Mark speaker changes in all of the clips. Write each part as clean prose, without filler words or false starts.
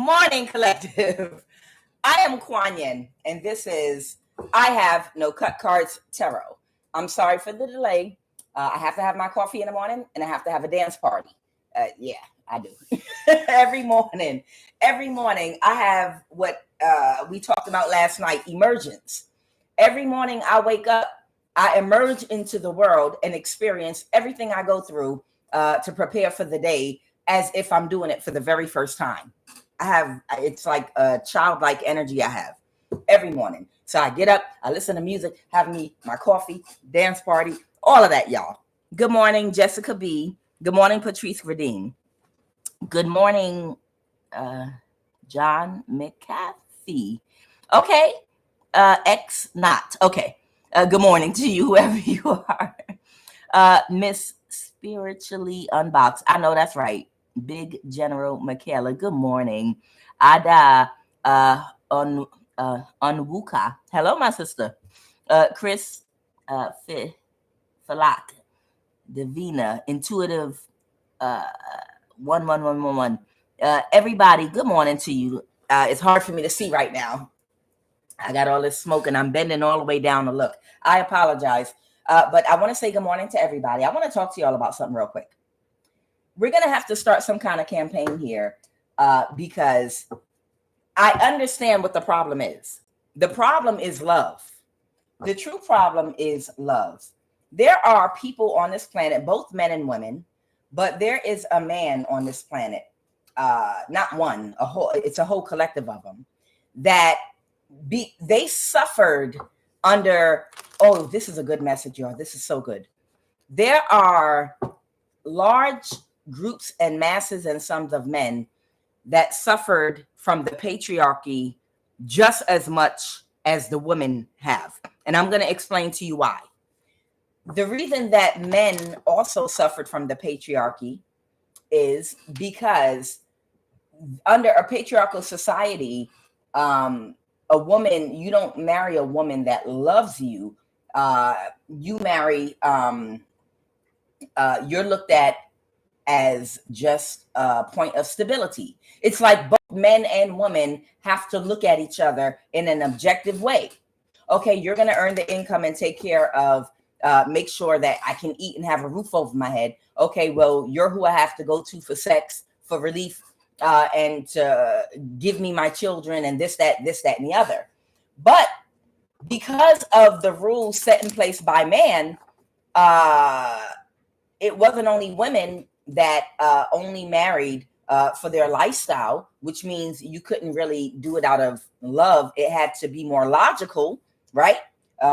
Speaker 1: morning, collective. I am QUAN, and this is I Have No Cut Cards Tarot. I'm sorry for the delay. I have to have my coffee in the morning, and I have to have a dance party. Yeah, I do. Every morning, I have what we talked about last night, emergence. Every morning I wake up, I emerge into the world and experience everything I go through to prepare for the day as if I'm doing it for the very first time. It's like a childlike energy I have every morning. So I get up, I listen to music, have me my coffee, dance party, all of that, y'all. Good morning, Jessica B. Good morning, Patrice Gradine. Good morning, John McCaffey. Okay, X not. Okay. Good morning to you, whoever you are. Miss Spiritually Unboxed. I know that's right. Big General Michaela. Good morning. Ada Unwuka. Hello, my sister. Chris Falak. Davina. Intuitive 11111. Everybody, good morning to you. It's hard for me to see right now. I got all this smoke and I'm bending all the way down to look. I apologize. But I want to say good morning to everybody. I want to talk to y'all about something real quick. We're going to have to start some kind of campaign here because I understand what the problem is. The problem is love. The true problem is love. There are people on this planet, both men and women, but there is a man on this planet, not one, it's a whole collective of them, that they suffered under, oh, this is a good message, y'all. This is so good. There are large groups and masses and sums of men that suffered from the patriarchy just as much as the women have. And I'm going to explain to you why. The reason that men also suffered from the patriarchy is because under a patriarchal society, a woman, you don't marry a woman that loves you. You marry, you're looked at as just a point of stability. It's like both men and women have to look at each other in an objective way. Okay, you're going to earn the income and take care of, make sure that I can eat and have a roof over my head. Okay, well, you're who I have to go to for sex, for relief, and to give me my children and this, that, and the other. But because of the rules set in place by man, it wasn't only women that only married for their lifestyle, which means you couldn't really do it out of love. It had to be more logical, right?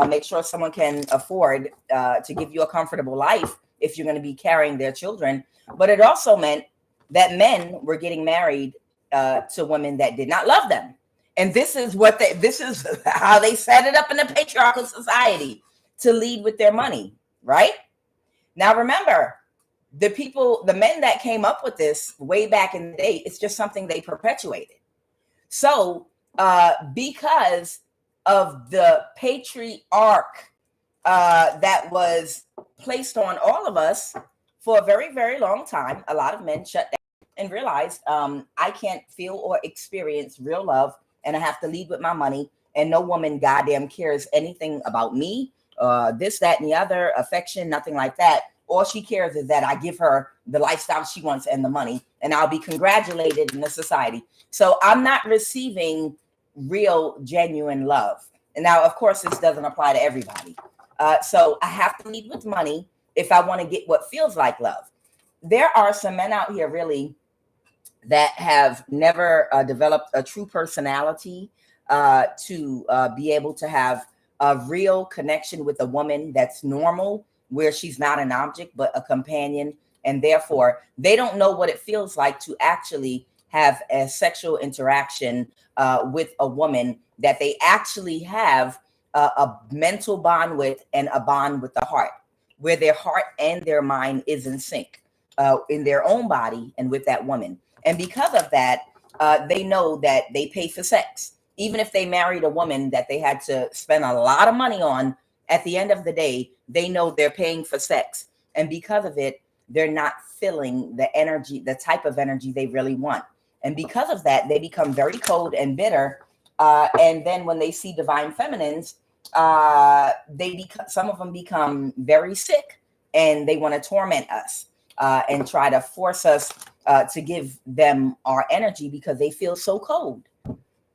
Speaker 1: Make sure someone can afford to give you a comfortable life if you're going to be carrying their children. But it also meant that men were getting married to women that did not love them. And this is how they set it up in a patriarchal society, to lead with their money, right? Now, remember, the men that came up with this way back in the day, it's just something they perpetuated. So because of the patriarch that was placed on all of us for a very, very long time, a lot of men shut down and realized I can't feel or experience real love, and I have to lead with my money, and no woman goddamn cares anything about me, this, that, and the other, affection, nothing like that. All she cares is that I give her the lifestyle she wants and the money, and I'll be congratulated in the society. So I'm not receiving real, genuine love. And now, of course, this doesn't apply to everybody. So I have to lead with money if I want to get what feels like love. There are some men out here really that have never developed a true personality to be able to have a real connection with a woman that's normal, where she's not an object, but a companion. And therefore, they don't know what it feels like to actually have a sexual interaction with a woman that they actually have a mental bond with and a bond with the heart, where their heart and their mind is in sync in their own body and with that woman. And because of that, they know that they pay for sex. Even if they married a woman that they had to spend a lot of money on, at the end of the day, they know they're paying for sex. And because of it, they're not feeling the energy, the type of energy they really want. And because of that, they become very cold and bitter. And then when they see divine feminines, some of them become very sick, and they want to torment us and try to force us to give them our energy because they feel so cold.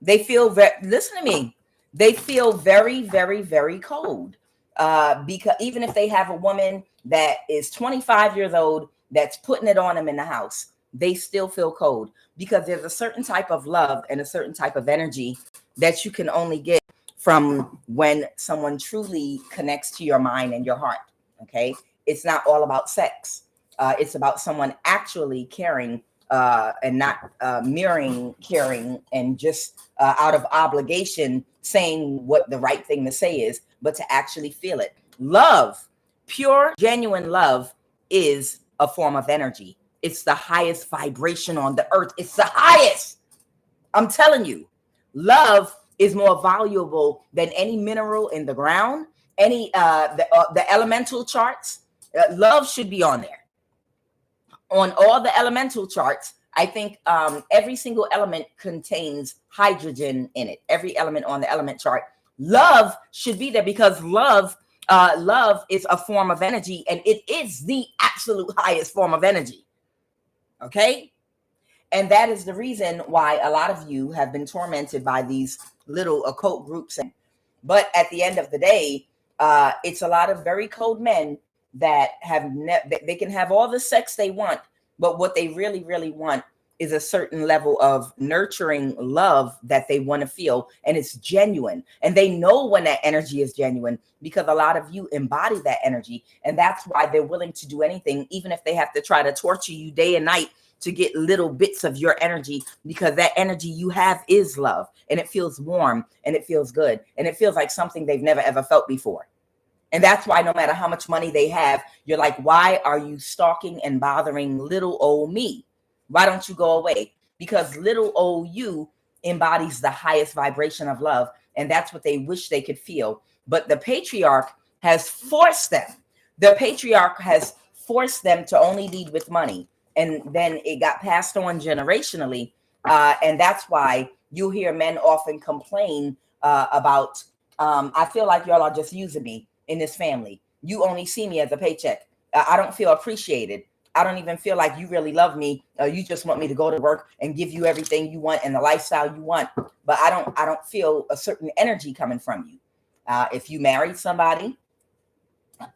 Speaker 1: They feel listen to me. They feel very, very, very cold. Because even if they have a woman that is 25 years old that's putting it on them in the house, they still feel cold because there's a certain type of love and a certain type of energy that you can only get from when someone truly connects to your mind and your heart. Okay. It's not all about sex. It's about someone actually caring and not mirroring caring and just out of obligation saying what the right thing to say is, but to actually feel it. Love, pure, genuine love is a form of energy. It's the highest vibration on the earth. It's the highest. I'm telling you, love is more valuable than any mineral in the ground, any the elemental charts. Love should be on there. On all the elemental charts, I think every single element contains hydrogen in it. Every element on the element chart. Love should be there because love is a form of energy, and it is the absolute highest form of energy. Okay? And that is the reason why a lot of you have been tormented by these little occult groups. But at the end of the day, it's a lot of very cold men that they can have all the sex they want, but what they really, really want is a certain level of nurturing love that they want to feel, and it's genuine. And they know when that energy is genuine because a lot of you embody that energy, and that's why they're willing to do anything, even if they have to try to torture you day and night to get little bits of your energy, because that energy you have is love, and it feels warm, and it feels good, and it feels like something they've never ever felt before. And that's why no matter how much money they have, you're like, why are you stalking and bothering little old me? Why don't you go away? Because little old you embodies the highest vibration of love, and that's what they wish they could feel. But the patriarch has forced them. The patriarch has forced them to only lead with money. And then it got passed on generationally. And that's why you hear men often complain about, I feel like y'all are just using me in this family. You only see me as a paycheck. I don't feel appreciated. I don't even feel like you really love me. You just want me to go to work and give you everything you want and the lifestyle you want. But I don't feel a certain energy coming from you. If you married somebody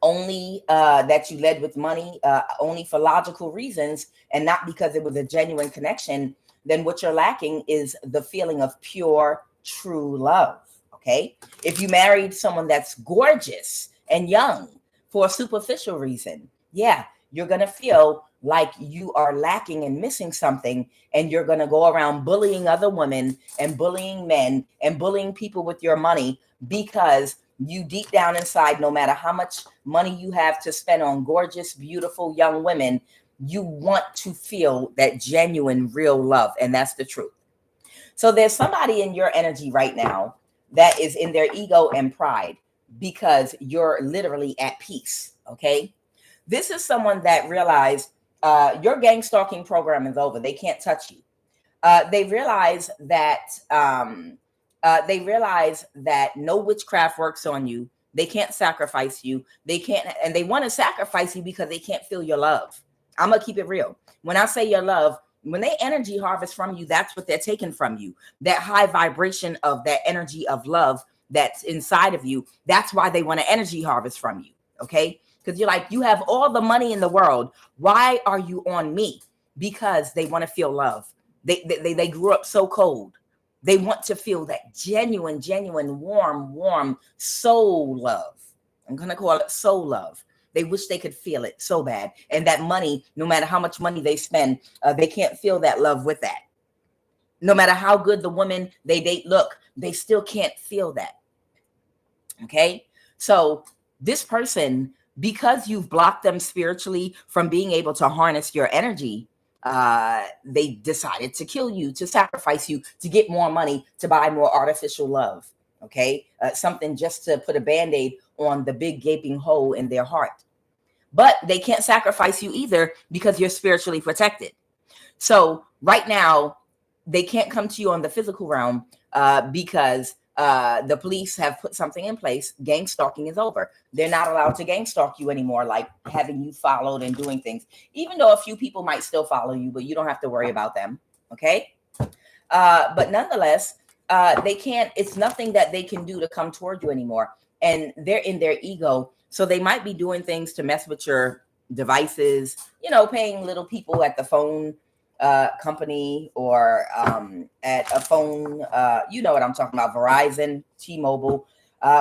Speaker 1: only that you led with money, only for logical reasons and not because it was a genuine connection, then what you're lacking is the feeling of pure, true love. Okay. If you married someone that's gorgeous and young for a superficial reason, yeah, you're going to feel like you are lacking and missing something. And you're going to go around bullying other women and bullying men and bullying people with your money because you deep down inside, no matter how much money you have to spend on gorgeous, beautiful young women, you want to feel that genuine, real love. And that's the truth. So there's somebody in your energy right now that is in their ego and pride because you're literally at peace. Okay. This is someone that realized your gang stalking program is over. They can't touch you. They realize that no witchcraft works on you. They can't sacrifice you. They can't, and they want to sacrifice you because they can't feel your love. I'm gonna keep it real. When I say your love, when they energy harvest from you, that's what they're taking from you. That high vibration of that energy of love that's inside of you. That's why they want to energy harvest from you. Okay. Because you're like, you have all the money in the world. Why are you on me? Because they want to feel love. They grew up so cold. They want to feel that genuine, warm soul love. I'm going to call it soul love. They wish they could feel it so bad. And that money, no matter how much money they spend, they can't feel that love with that. No matter how good the woman they date look, they still can't feel that. Okay? So this person, because you've blocked them spiritually from being able to harness your energy, they decided to kill you, to sacrifice you, to get more money, to buy more artificial love. Okay. Something just to put a Band-Aid on the big gaping hole in their heart. But they can't sacrifice you either because you're spiritually protected. So right now, they can't come to you on the physical realm because the police have put something in place. Gang stalking is over. They're not allowed to gang stalk you anymore, like having you followed and doing things, even though a few people might still follow you, but you don't have to worry about them. Okay. But nonetheless, they can't, it's nothing that they can do to come toward you anymore. And they're in their ego. So they might be doing things to mess with your devices, you know, paying little people at the phone company or at a phone, you know what I'm talking about, Verizon, T-Mobile,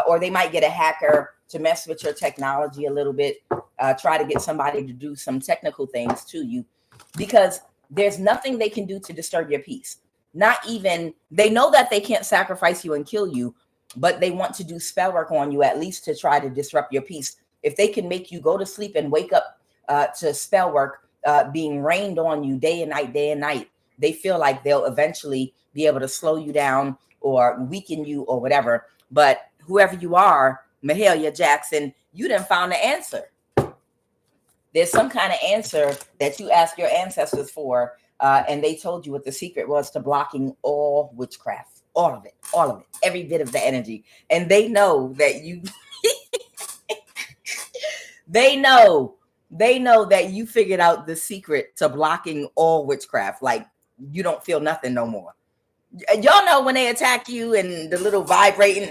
Speaker 1: or they might get a hacker to mess with your technology a little bit, try to get somebody to do some technical things to you, because there's nothing they can do to disturb your peace. Not even, they know that they can't sacrifice you and kill you, but they want to do spell work on you, at least to try to disrupt your peace. If they can make you go to sleep and wake up to spell work being rained on you day and night, they feel like they'll eventually be able to slow you down or weaken you or whatever. But whoever you are, Mahalia Jackson, you done found the answer. There's some kind of answer that you asked your ancestors for, and they told you what the secret was to blocking all witchcraft, all of it, every bit of the energy. And they know that you, they know that you figured out the secret to blocking all witchcraft. Like, you don't feel nothing no more. Y'all know when they attack you and the little vibrating,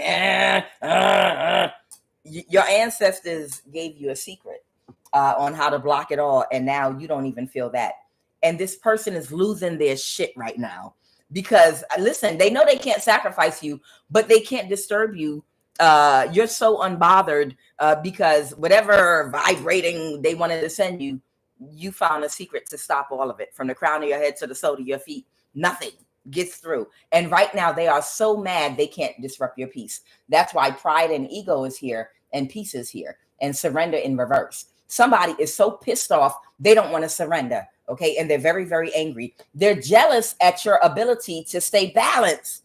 Speaker 1: your ancestors gave you a secret on how to block it all. And now you don't even feel that. And this person is losing their shit right now because, listen, they know they can't sacrifice you, but they can't disturb you. You're so unbothered because whatever vibrating they wanted to send you, you found a secret to stop all of it, from the crown of your head to the sole of your feet. Nothing gets through. And right now they are so mad they can't disrupt your peace. That's why pride and ego is here and peace is here and surrender in reverse. Somebody is so pissed off they don't want to surrender. Okay. And they're very, very angry. They're jealous at your ability to stay balanced.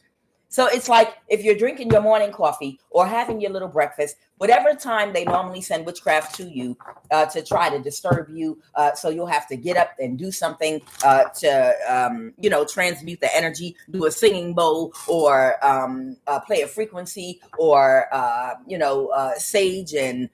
Speaker 1: So it's like if you're drinking your morning coffee or having your little breakfast, whatever time they normally send witchcraft to you to try to disturb you. So you'll have to get up and do something to, transmute the energy, do a singing bowl or play a frequency or, sage and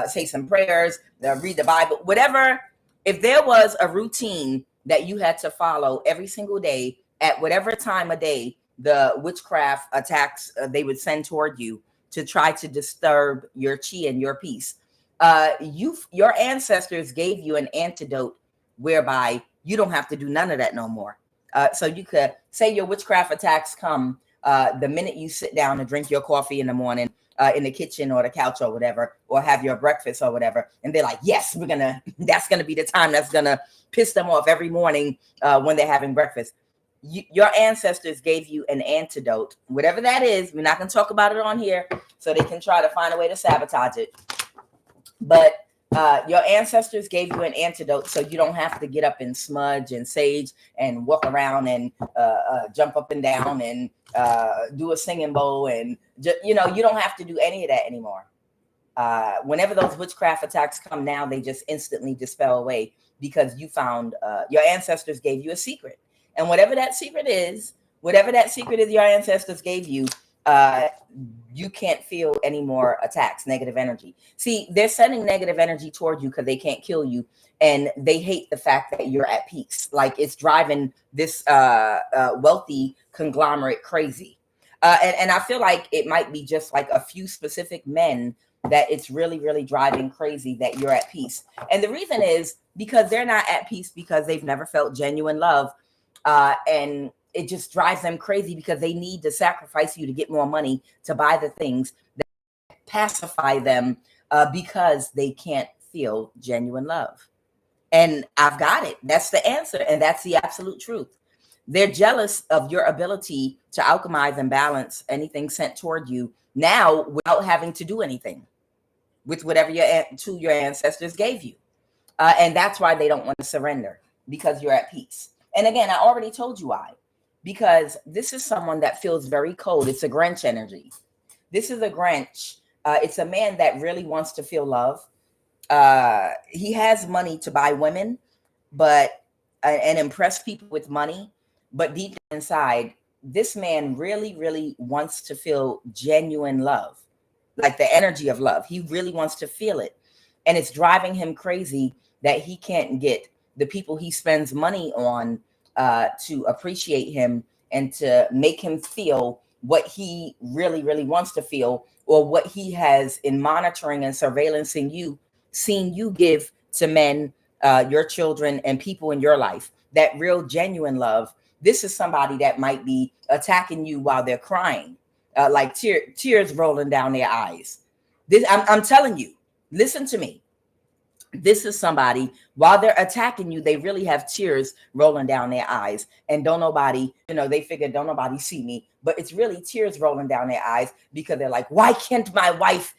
Speaker 1: say some prayers, read the Bible, whatever. If there was a routine that you had to follow every single day at whatever time of day, the witchcraft attacks they would send toward you to try to disturb your chi and your peace. Your ancestors gave you an antidote whereby you don't have to do none of that no more. So you could say your witchcraft attacks come the minute you sit down and drink your coffee in the morning in the kitchen or the couch or whatever, or have your breakfast or whatever. And they're like, yes, that's going to be the time that's going to piss them off every morning when they're having breakfast. Your ancestors gave you an antidote, whatever that is. We're not going to talk about it on here, so they can try to find a way to sabotage it. But your ancestors gave you an antidote, so you don't have to get up and smudge and sage and walk around and jump up and down and do a singing bowl, and you don't have to do any of that anymore. Whenever those witchcraft attacks come now, they just instantly dispel away because you found your ancestors gave you a secret. And whatever that secret is your ancestors gave you, you can't feel any more attacks, negative energy. See, they're sending negative energy toward you because they can't kill you. And they hate the fact that you're at peace. Like, it's driving this wealthy conglomerate crazy. And I feel like it might be just like a few specific men that it's really, really driving crazy that you're at peace. And the reason is because they're not at peace because they've never felt genuine love. And it just drives them crazy because they need to sacrifice you to get more money to buy the things that pacify them because they can't feel genuine love. And I've got it. That's the answer. And that's the absolute truth. They're jealous of your ability to alchemize and balance anything sent toward you now without having to do anything with whatever your ancestors gave you. And that's why they don't want to surrender, because you're at peace. And again, I already told you why. Because this is someone that feels very cold. It's a Grinch energy. This is a Grinch. It's a man that really wants to feel love. He has money to buy women, and impress people with money. But deep inside, this man really, really wants to feel genuine love, like the energy of love. He really wants to feel it. And it's driving him crazy that he can't get the people he spends money on to appreciate him and to make him feel what he really, really wants to feel, or what he has in monitoring and surveillancing you, seen you give to men, your children, and people in your life. That real, genuine love. This is somebody that might be attacking you while they're crying, like tears rolling down their eyes. I'm telling you, listen to me. This is somebody, while they're attacking you, they really have tears rolling down their eyes. And don't nobody, they figure don't nobody see me, but it's really tears rolling down their eyes because they're like, why can't my wife,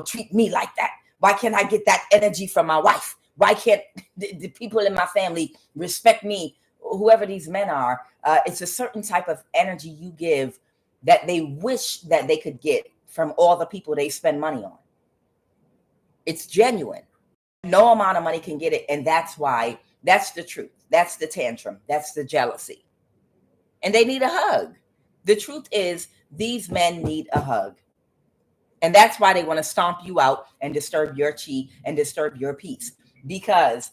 Speaker 1: treat me like that? Why can't I get that energy from my wife? Why can't the people in my family respect me? Whoever these men are, it's a certain type of energy you give that they wish that they could get from all the people they spend money on. It's genuine. No amount of money can get it. And that's why, that's the truth. That's the tantrum. That's the jealousy. And they need a hug. The truth is, these men need a hug. And that's why they want to stomp you out and disturb your chi and disturb your peace. Because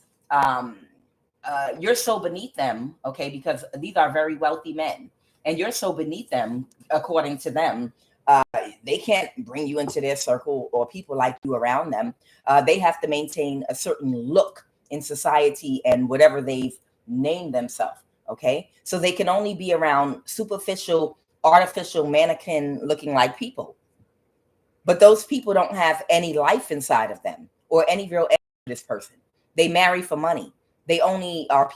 Speaker 1: you're so beneath them, okay? Because these are very wealthy men. And you're so beneath them, according to them, they can't bring you into their circle or people like you around them. They have to maintain a certain look in society and whatever they've named themselves. Okay. So they can only be around superficial, artificial, mannequin looking like people. But those people don't have any life inside of them or any real energy to this person. They marry for money. They only are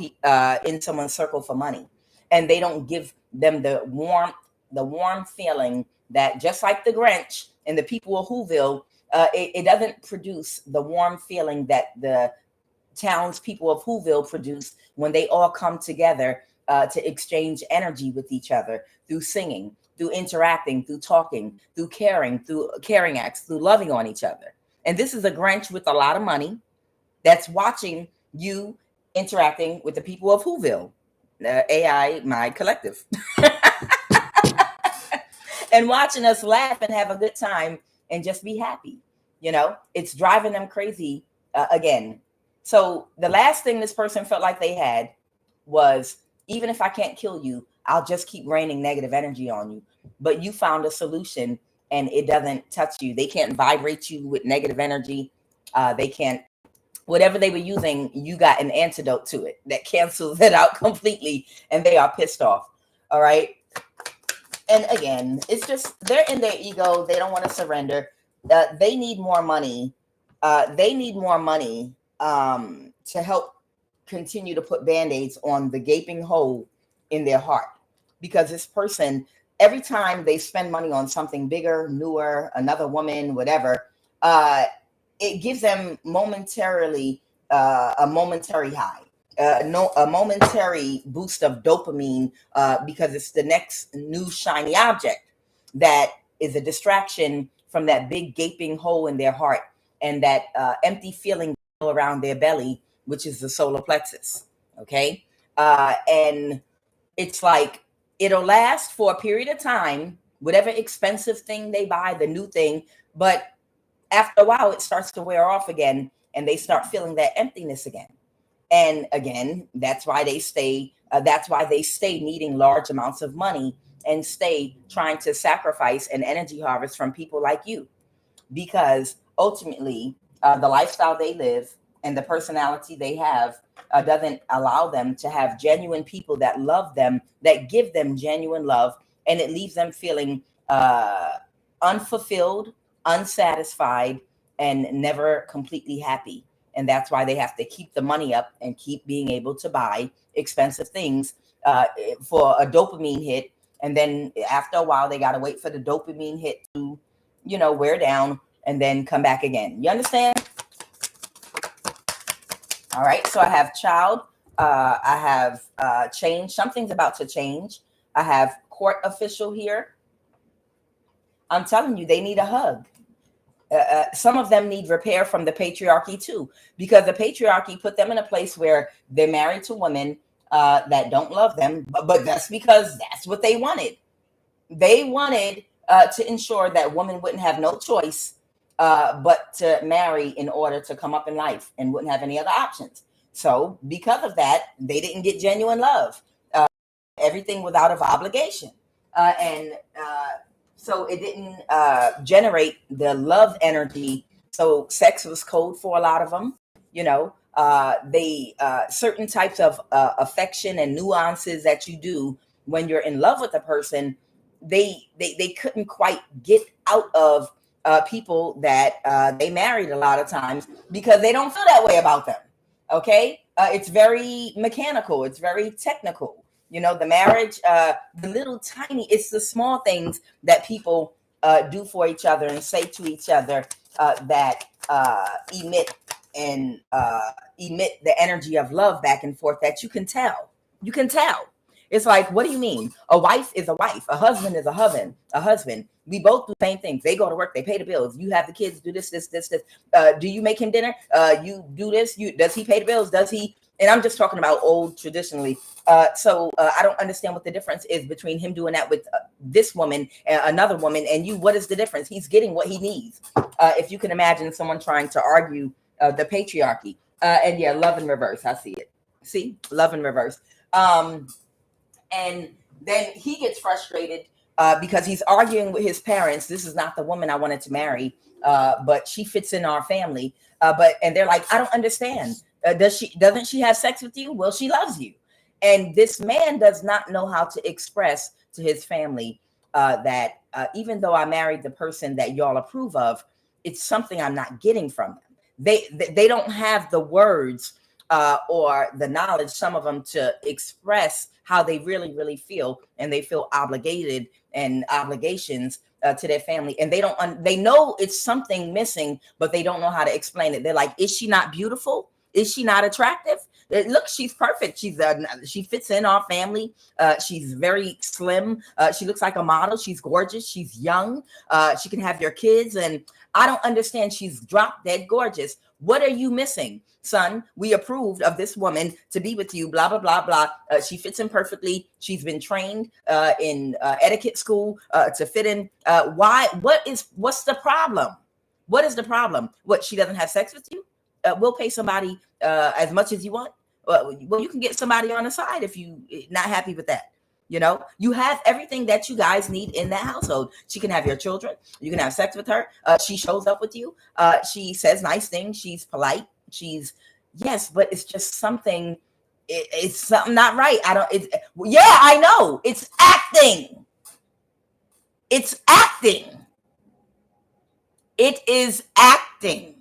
Speaker 1: in someone's circle for money. And they don't give them the warm feeling that, just like the Grinch and the people of Whoville, it doesn't produce the warm feeling that the townspeople of Whoville produce when they all come together to exchange energy with each other through singing, through interacting, through talking, through caring acts, through loving on each other. And this is a Grinch with a lot of money that's watching you interacting with the people of Whoville, AI, my collective. And watching us laugh and have a good time and just be happy. It's driving them crazy again. So the last thing this person felt like they had was, even if I can't kill you, I'll just keep raining negative energy on you. But you found a solution and it doesn't touch you. They can't vibrate you with negative energy. They can't, whatever they were using, you got an antidote to it that cancels it out completely. And they are pissed off. All right. And again, it's just, they're in their ego. They don't want to surrender. They need more money. They need more money to help continue to put Band-Aids on the gaping hole in their heart. Because this person, every time they spend money on something bigger, newer, another woman, whatever, it gives them momentarily a momentary high. A momentary boost of dopamine because it's the next new shiny object that is a distraction from that big gaping hole in their heart and that empty feeling around their belly, which is the solar plexus. Okay. And it's like, it'll last for a period of time, whatever expensive thing they buy, the new thing. But after a while, it starts to wear off again and they start feeling that emptiness again. And again, that's why they stay. That's why they stay needing large amounts of money and stay trying to sacrifice an energy harvest from people like you, because ultimately the lifestyle they live and the personality they have doesn't allow them to have genuine people that love them, that give them genuine love, and it leaves them feeling unfulfilled, unsatisfied, and never completely happy. And that's why they have to keep the money up and keep being able to buy expensive things for a dopamine hit. And then after a while, they got to wait for the dopamine hit to, wear down and then come back again. You understand? All right. So I have child. I have change. Something's about to change. I have court official here. I'm telling you, they need a hug. Some of them need repair from the patriarchy too, because the patriarchy put them in a place where they're married to women. that don't love them, but that's because that's what they wanted. They wanted to ensure that women wouldn't have no choice but to marry in order to come up in life and wouldn't have any other options. So because of that, they didn't get genuine love. Everything was out of obligation. And so it didn't generate the love energy. So sex was code for a lot of them. You know, they certain types of affection and nuances that you do when you're in love with a person, they couldn't quite get out of people that they married a lot of times because they don't feel that way about them. Okay, it's very mechanical. It's very technical. You know, the marriage, the little tiny, it's the small things that people do for each other and say to each other that emit the energy of love back and forth that you can tell. You can tell. It's like, what do you mean? A wife is a wife. A husband is a husband. A husband. We both do the same things. They go to work. They pay the bills. You have the kids. Do this. Do you make him dinner? You do this. Does he pay the bills? Does he? And I'm just talking about old traditionally. So I don't understand what the difference is between him doing that with this woman, another woman, and you. What is the difference? He's getting what he needs. If you can imagine someone trying to argue the patriarchy. And yeah, love in reverse. I see it. See, love in reverse. And then he gets frustrated because he's arguing with his parents. This is not the woman I wanted to marry, but she fits in our family. And they're like, I don't understand. Doesn't she have sex with you? Well, she loves you. And this man does not know how to express to his family that even though I married the person that y'all approve of, it's something I'm not getting from them. They don't have the words or the knowledge, some of them, to express how they really, really feel, and they feel obligated and obligations to their family, and they know it's something missing, but they don't know how to explain it. They're like, is she not beautiful? Is she not attractive? Look, she's perfect. She fits in our family. She's very slim. She looks like a model. She's gorgeous. She's young. She can have your kids, and I don't understand. She's drop dead gorgeous. What are you missing, son? We approved of this woman to be with you, blah, blah, blah, blah. She fits in perfectly. She's been trained in etiquette school to fit in. What's the problem? What is the problem? What, she doesn't have sex with you? We'll pay somebody as much as you want. Well, you can get somebody on the side if you not happy with that. You know, you have everything that you guys need in that household. She can have your children. You can have sex with her. She shows up with you. She says nice things. She's polite. Yes, but it's just something. It's something not right. I know. It's acting. It's acting. It is acting.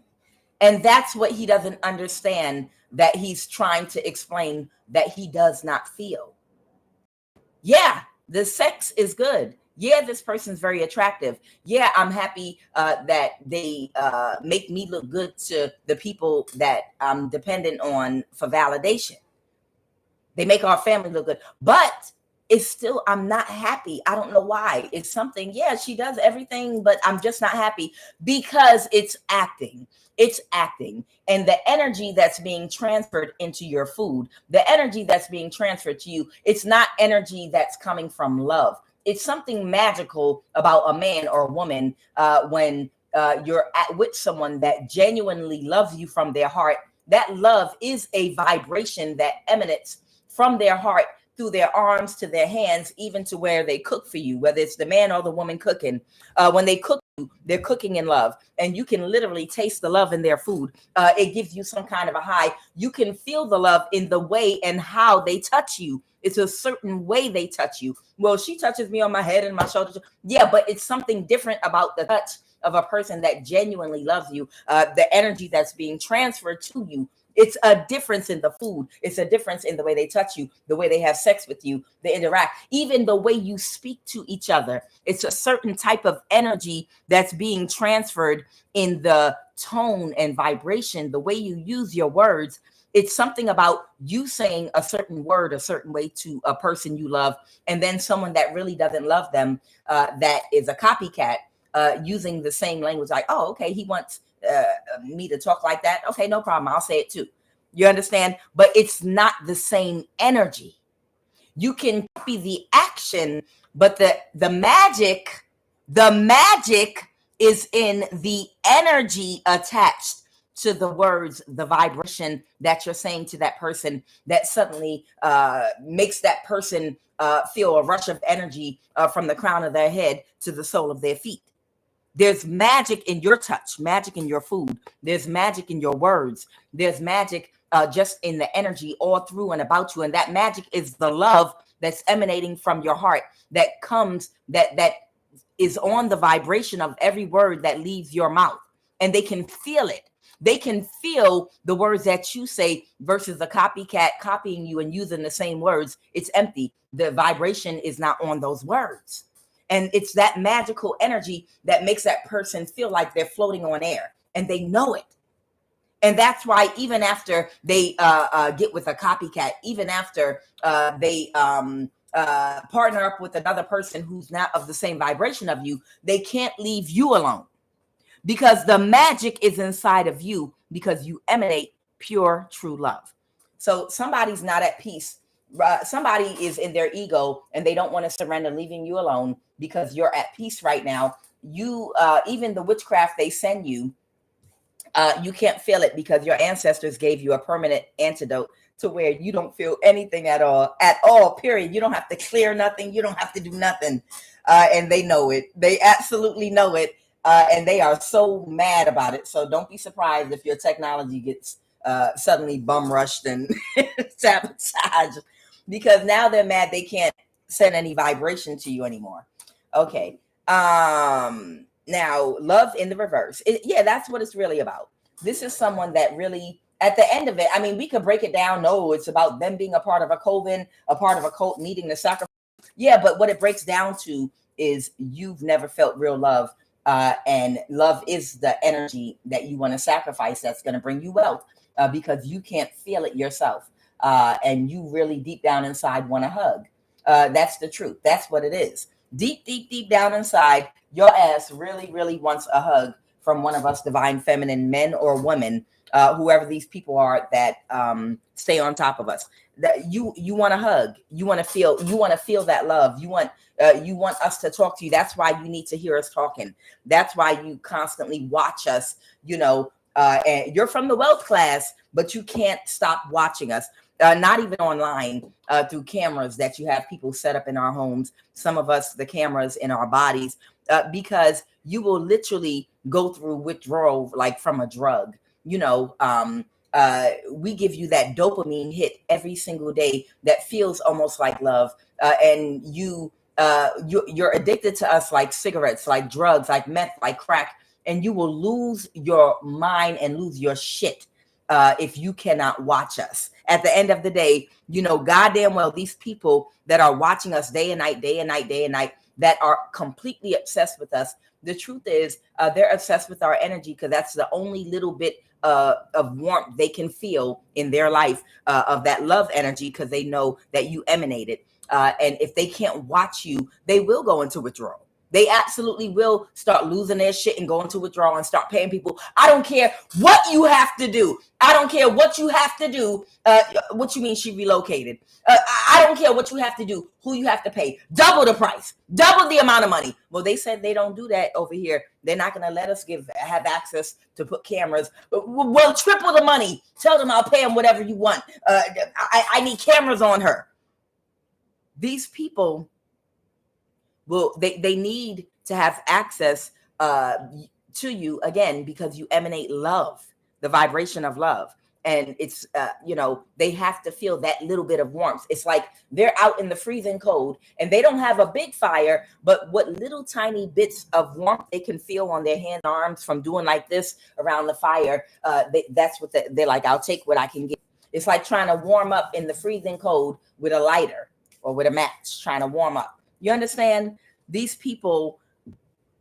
Speaker 1: And that's what he doesn't understand, that he's trying to explain that he does not feel. Yeah, the sex is good. Yeah, this person's very attractive. Yeah, I'm happy that they make me look good to the people that I'm dependent on for validation. They make our family look good. But it's still, I'm not happy. I don't know why. It's something, yeah, she does everything, but I'm just not happy because it's acting. It's acting. And the energy that's being transferred into your food, the energy that's being transferred to you, it's not energy that's coming from love. It's something magical about a man or a woman when you're with someone that genuinely loves you from their heart. That love is a vibration that emanates from their heart through their arms to their hands, even to where they cook for you, whether it's the man or the woman cooking. When they cook, they're cooking in love, and you can literally taste the love in their food. It gives you some kind of a high. You can feel the love in the way and how they touch you. It's a certain way they touch you. Well, she touches me on my head and my shoulders. Yeah, but it's something different about the touch of a person that genuinely loves you. The energy that's being transferred to you. It's a difference in the food. It's a difference in the way they touch you, the way they have sex with you, they interact, even the way you speak to each other. It's a certain type of energy that's being transferred in the tone and vibration, the way you use your words. It's something about you saying a certain word a certain way to a person you love, and then someone that really doesn't love them, that is a copycat, using the same language, like, oh, okay, he wants me to talk like that. Okay, no problem. I'll say it too. You understand? But it's not the same energy. You can copy the action, but the magic is in the energy attached to the words, the vibration that you're saying to that person, that suddenly makes that person feel a rush of energy from the crown of their head to the sole of their feet. There's magic in your touch, magic in your food. There's magic in your words. There's magic just in the energy all through and about you. And that magic is the love that's emanating from your heart, that comes, that is on the vibration of every word that leaves your mouth. And they can feel it. They can feel the words that you say versus a copycat copying you and using the same words. It's empty. The vibration is not on those words. And it's that magical energy that makes that person feel like they're floating on air, and they know it. And that's why even after they get with a copycat, even after they partner up with another person who's not of the same vibration of you, they can't leave you alone, because the magic is inside of you, because you emanate pure, true love. So somebody's not at peace. Somebody is in their ego and they don't want to surrender, leaving you alone because you're at peace right now. You, even the witchcraft they send you, you can't feel it because your ancestors gave you a permanent antidote to where you don't feel anything at all, period. You don't have to clear nothing. You don't have to do nothing. And they know it. They absolutely know it. And they are so mad about it. So don't be surprised if your technology gets suddenly bum rushed and sabotaged, because now they're mad they can't send any vibration to you anymore. Okay. Now, love in the reverse. Yeah, that's what it's really about. This is someone that really, at the end of it, I mean, we could break it down. No, it's about them being a part of a coven, a part of a cult, needing to sacrifice. Yeah, but what it breaks down to is you've never felt real love. And love is the energy that you want to sacrifice that's going to bring you wealth, because you can't feel it yourself. And you really deep down inside want a hug. That's the truth. That's what it is. Deep down inside, your ass really, really wants a hug from one of us divine feminine men or women, whoever these people are that stay on top of us. That you want a hug. You want to feel that love. You want us to talk to you. That's why you need to hear us talking. That's why you constantly watch us, and you're from the wealth class, but you can't stop watching us. Not even online, through cameras that you have people set up in our homes. Some of us, the cameras in our bodies, because you will literally go through withdrawal like from a drug. We give you that dopamine hit every single day that feels almost like love, and you're addicted to us like cigarettes, like drugs, like meth, like crack, and you will lose your mind and lose your shit if you cannot watch us. At the end of the day, goddamn well, these people that are watching us day and night, that are completely obsessed with us. The truth is, they're obsessed with our energy, because that's the only little bit of warmth they can feel in their life, of that love energy, because they know that you emanate it. And if they can't watch you, they will go into withdrawal. They absolutely will start losing their shit and go into withdrawal and start paying people. I don't care what you have to do. I don't care what you have to do. What you mean she relocated? I don't care what you have to do, who you have to pay. Double the price, double the amount of money. Well, they said they don't do that over here. They're not going to let us have access to put cameras. Well, triple the money. Tell them I'll pay them whatever you want. I need cameras on her. These people, well, they need to have access to you, again, because you emanate love, the vibration of love. And it's, they have to feel that little bit of warmth. It's like they're out in the freezing cold and they don't have a big fire, but what little tiny bits of warmth they can feel on their hands, arms from doing like this around the fire, that's what they're like, I'll take what I can get. It's like trying to warm up in the freezing cold with a lighter or with a match, trying to warm up. You understand? These people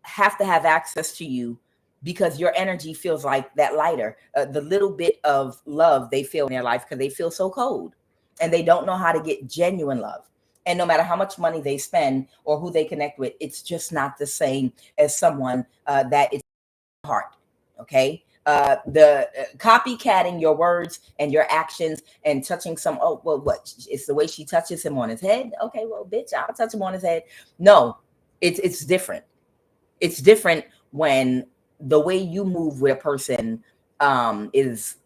Speaker 1: have to have access to you because your energy feels like that lighter, the little bit of love they feel in their life, because they feel so cold and they don't know how to get genuine love. And no matter how much money they spend or who they connect with, it's just not the same as someone that is heart. Okay. the copycatting your words and your actions and touching some, oh, well, what? It's the way she touches him on his head. Okay, well, bitch, I'll touch him on his head. No, it's different. It's different when the way you move with a person is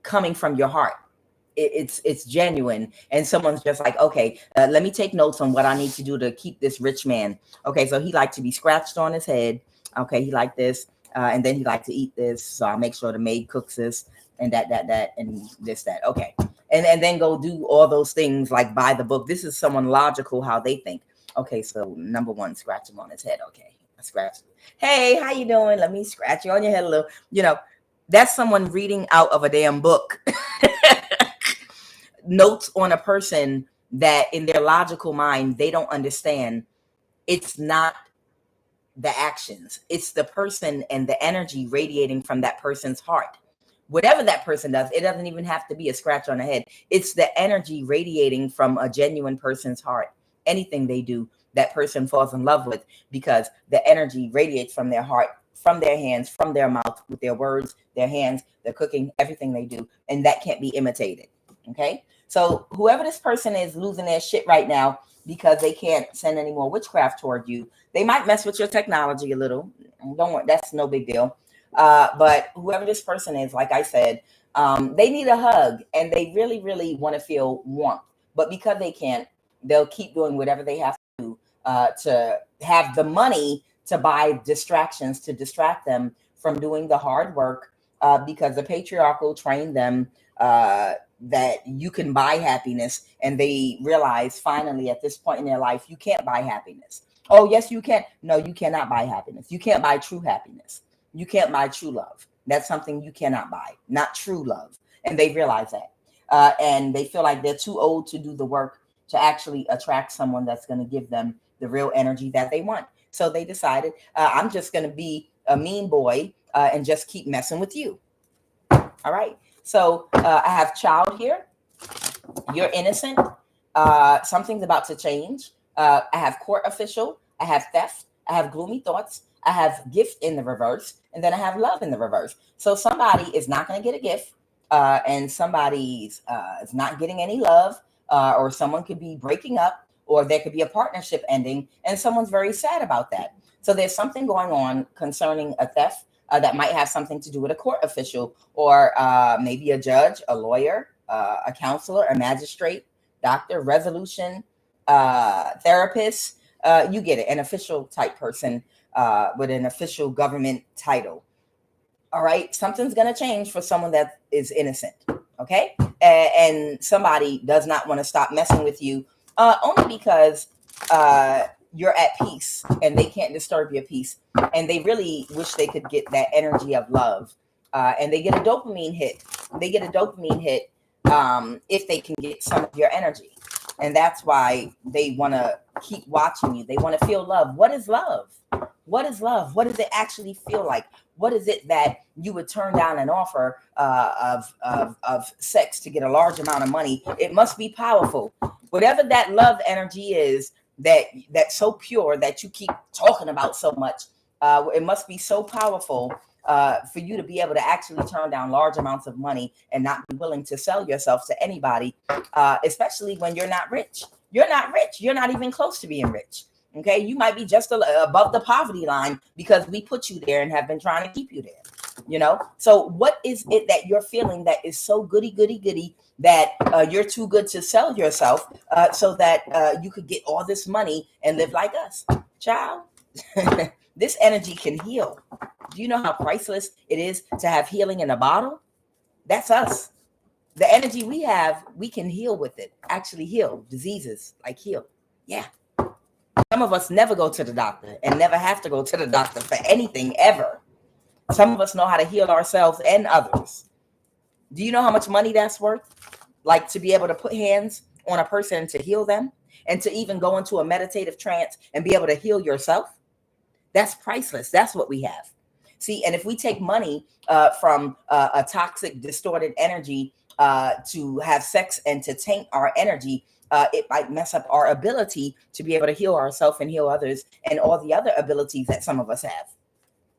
Speaker 1: coming from your heart. It's genuine, and someone's just like, okay, let me take notes on what I need to do to keep this rich man. Okay, so he liked to be scratched on his head. Okay, he liked this, and then he liked to eat this. So I'll make sure the maid cooks this and that, and this, that. Okay, and then go do all those things like buy the book. This is someone logical how they think. Okay, so number one, scratch him on his head. Okay, I scratch. Hey, how you doing? Let me scratch you on your head a little. You know, that's someone reading out of a damn book. Notes on a person that in their logical mind, they don't understand. It's not the actions. It's the person and the energy radiating from that person's heart. Whatever that person does, it doesn't even have to be a scratch on the head. It's the energy radiating from a genuine person's heart. Anything they do, that person falls in love with because the energy radiates from their heart, from their hands, from their mouth, with their words, their hands, their cooking, everything they do. And that can't be imitated. Okay? So whoever this person is losing their shit right now because they can't send any more witchcraft toward you, they might mess with your technology a little. Don't worry, that's no big deal. But whoever this person is, like I said, they need a hug and they really, really want to feel warmth. But because they can't, they'll keep doing whatever they have to have the money to buy distractions to distract them from doing the hard work because the patriarchal trained them that you can buy happiness, and they realize finally at this point in their life, you can't buy happiness. Oh, yes, you can. No, you cannot buy happiness. You can't buy true happiness. You can't buy true love. That's something you cannot buy, not true love. And they realize that. And they feel like they're too old to do the work to actually attract someone that's going to give them the real energy that they want. So they decided, I'm just going to be a mean boy and just keep messing with you. All right. So I have child here. You're innocent. Something's about to change. I have court official. I have theft. I have gloomy thoughts. I have gift in the reverse. And then I have love in the reverse. So somebody is not going to get a gift. And somebody's is not getting any love. Or someone could be breaking up. Or there could be a partnership ending. And someone's very sad about that. So there's something going on concerning a theft. That might have something to do with a court official or maybe a judge, a lawyer, a counselor, a magistrate, doctor, resolution, therapist. You get it, an official type person with an official government title. All right, something's going to change for someone that is innocent. Okay, and somebody does not want to stop messing with you only because you're at peace and they can't disturb your peace. And they really wish they could get that energy of love. And they get a dopamine hit. They get a dopamine hit if they can get some of your energy. And that's why they want to keep watching you. They want to feel love. What is love? What is love? What does it actually feel like? What is it that you would turn down an offer of sex to get a large amount of money? It must be powerful. Whatever that love energy is, that's so pure that you keep talking about so much. It must be so powerful for you to be able to actually turn down large amounts of money and not be willing to sell yourself to anybody, especially when you're not rich. You're not rich. You're not even close to being rich. Okay, you might be just above the poverty line because we put you there and have been trying to keep you there. You know, so what is it that you're feeling that is so goody that you're too good to sell yourself so that you could get all this money and live like us? Child, this energy can heal. Do you know how priceless it is to have healing in a bottle? That's us. The energy we have, we can heal with it. Actually heal diseases, like heal. Yeah. Some of us never go to the doctor and never have to go to the doctor for anything ever. Some of us know how to heal ourselves and others. Do you know how much money that's worth? Like to be able to put hands on a person to heal them and to even go into a meditative trance and be able to heal yourself. That's priceless. That's what we have. See, and if we take money from a toxic, distorted energy to have sex and to taint our energy, it might mess up our ability to be able to heal ourselves and heal others and all the other abilities that some of us have.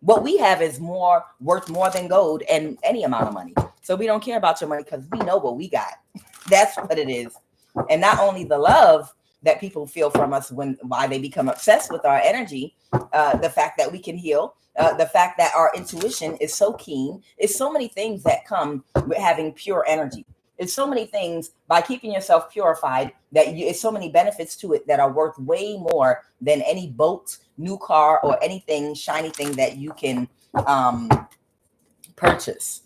Speaker 1: What we have is worth more than gold and any amount of money. So we don't care about your money because we know what we got. That's what it is. And not only the love that people feel from us why they become obsessed with our energy, the fact that we can heal, the fact that our intuition is so keen. It's so many things that come with having pure energy. It's so many things by keeping yourself purified that it's so many benefits to it that are worth way more than any boat, new car, or anything shiny thing that you can purchase.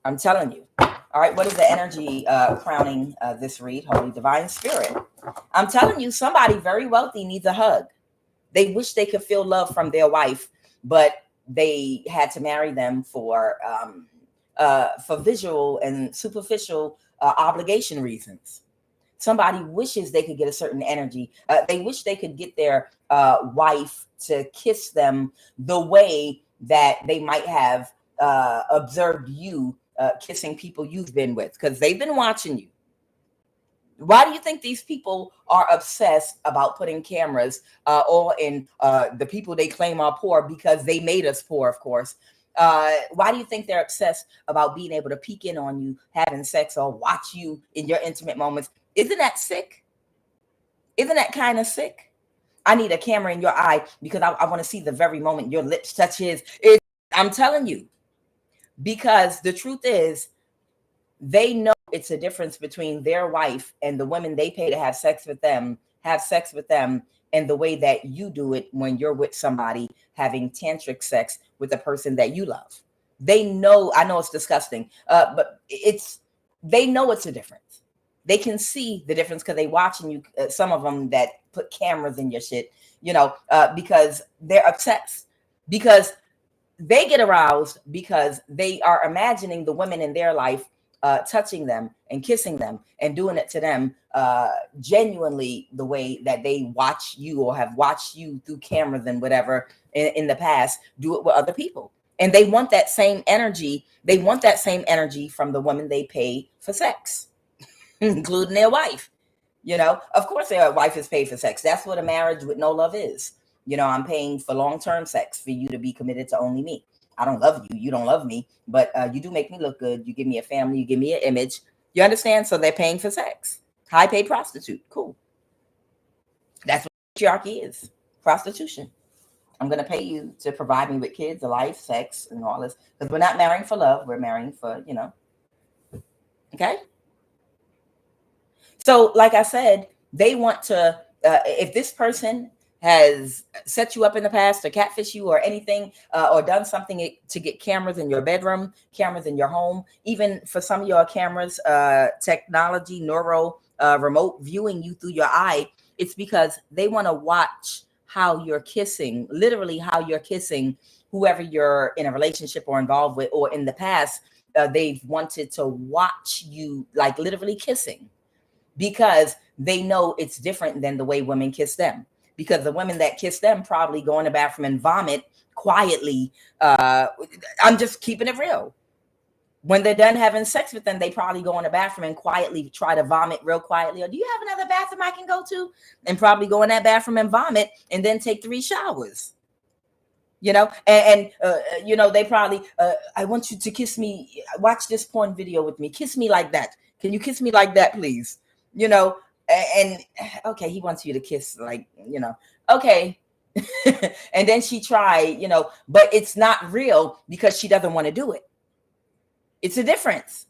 Speaker 1: I'm telling you. All right, what is the energy crowning this read? Holy Divine Spirit. I'm telling you, somebody very wealthy needs a hug. They wish they could feel love from their wife, but they had to marry them for visual and superficial obligation reasons. Somebody wishes they could get a certain energy. They wish they could get their wife to kiss them the way that they might have observed you kissing people you've been with, because they've been watching you. Why do you think these people are obsessed about putting cameras all in the people they claim are poor? Because they made us poor, of course. Why do you think they're obsessed about being able to peek in on you having sex or watch you in your intimate moments? Isn't that sick? Isn't that kind of sick? I need a camera in your eye because I want to see the very moment your lips touch his. I'm telling you, because the truth is, they know it's a difference between their wife and the women they pay to have sex with them, and the way that you do it when you're with somebody having tantric sex with a person that you love. They know, I know it's disgusting, but they know it's a difference. They can see the difference because they watching you, some of them that put cameras in your shit, because they're obsessed, because they get aroused because they are imagining the women in their life touching them and kissing them and doing it to them genuinely the way that they watch you or have watched you through cameras and whatever in the past do it with other people. And they want that same energy. They want that same energy from the woman they pay for sex, including their wife. Of course their wife is paid for sex. That's what a marriage with no love is. I'm paying for long-term sex for you to be committed to only me. I don't love you. You don't love me, but you do make me look good. You give me a family. You give me an image. You understand? So they're paying for sex. High-paid prostitute. Cool. That's what patriarchy is. Prostitution. I'm going to pay you to provide me with kids, a life, sex, and all this. Because we're not marrying for love. We're marrying for, Okay? So, like I said, they want to, if this person has set you up in the past or catfish you or anything, or done something to get cameras in your bedroom, cameras in your home, even for some of your cameras, technology, remote viewing you through your eye, it's because they want to watch how you're kissing, literally how you're kissing whoever you're in a relationship or involved with, or in the past, they've wanted to watch you like literally kissing, because they know it's different than the way women kiss them. Because the women that kiss them probably go in the bathroom and vomit quietly. I'm just keeping it real. When they're done having sex with them, they probably go in the bathroom and quietly try to vomit real quietly. Or do you have another bathroom I can go to? And probably go in that bathroom and vomit and then take 3 showers. And they probably, I want you to kiss me. Watch this porn video with me. Kiss me like that. Can you kiss me like that, please? And okay, he wants you to kiss like, okay. And then she tried, but it's not real because she doesn't want to do it. It's a difference.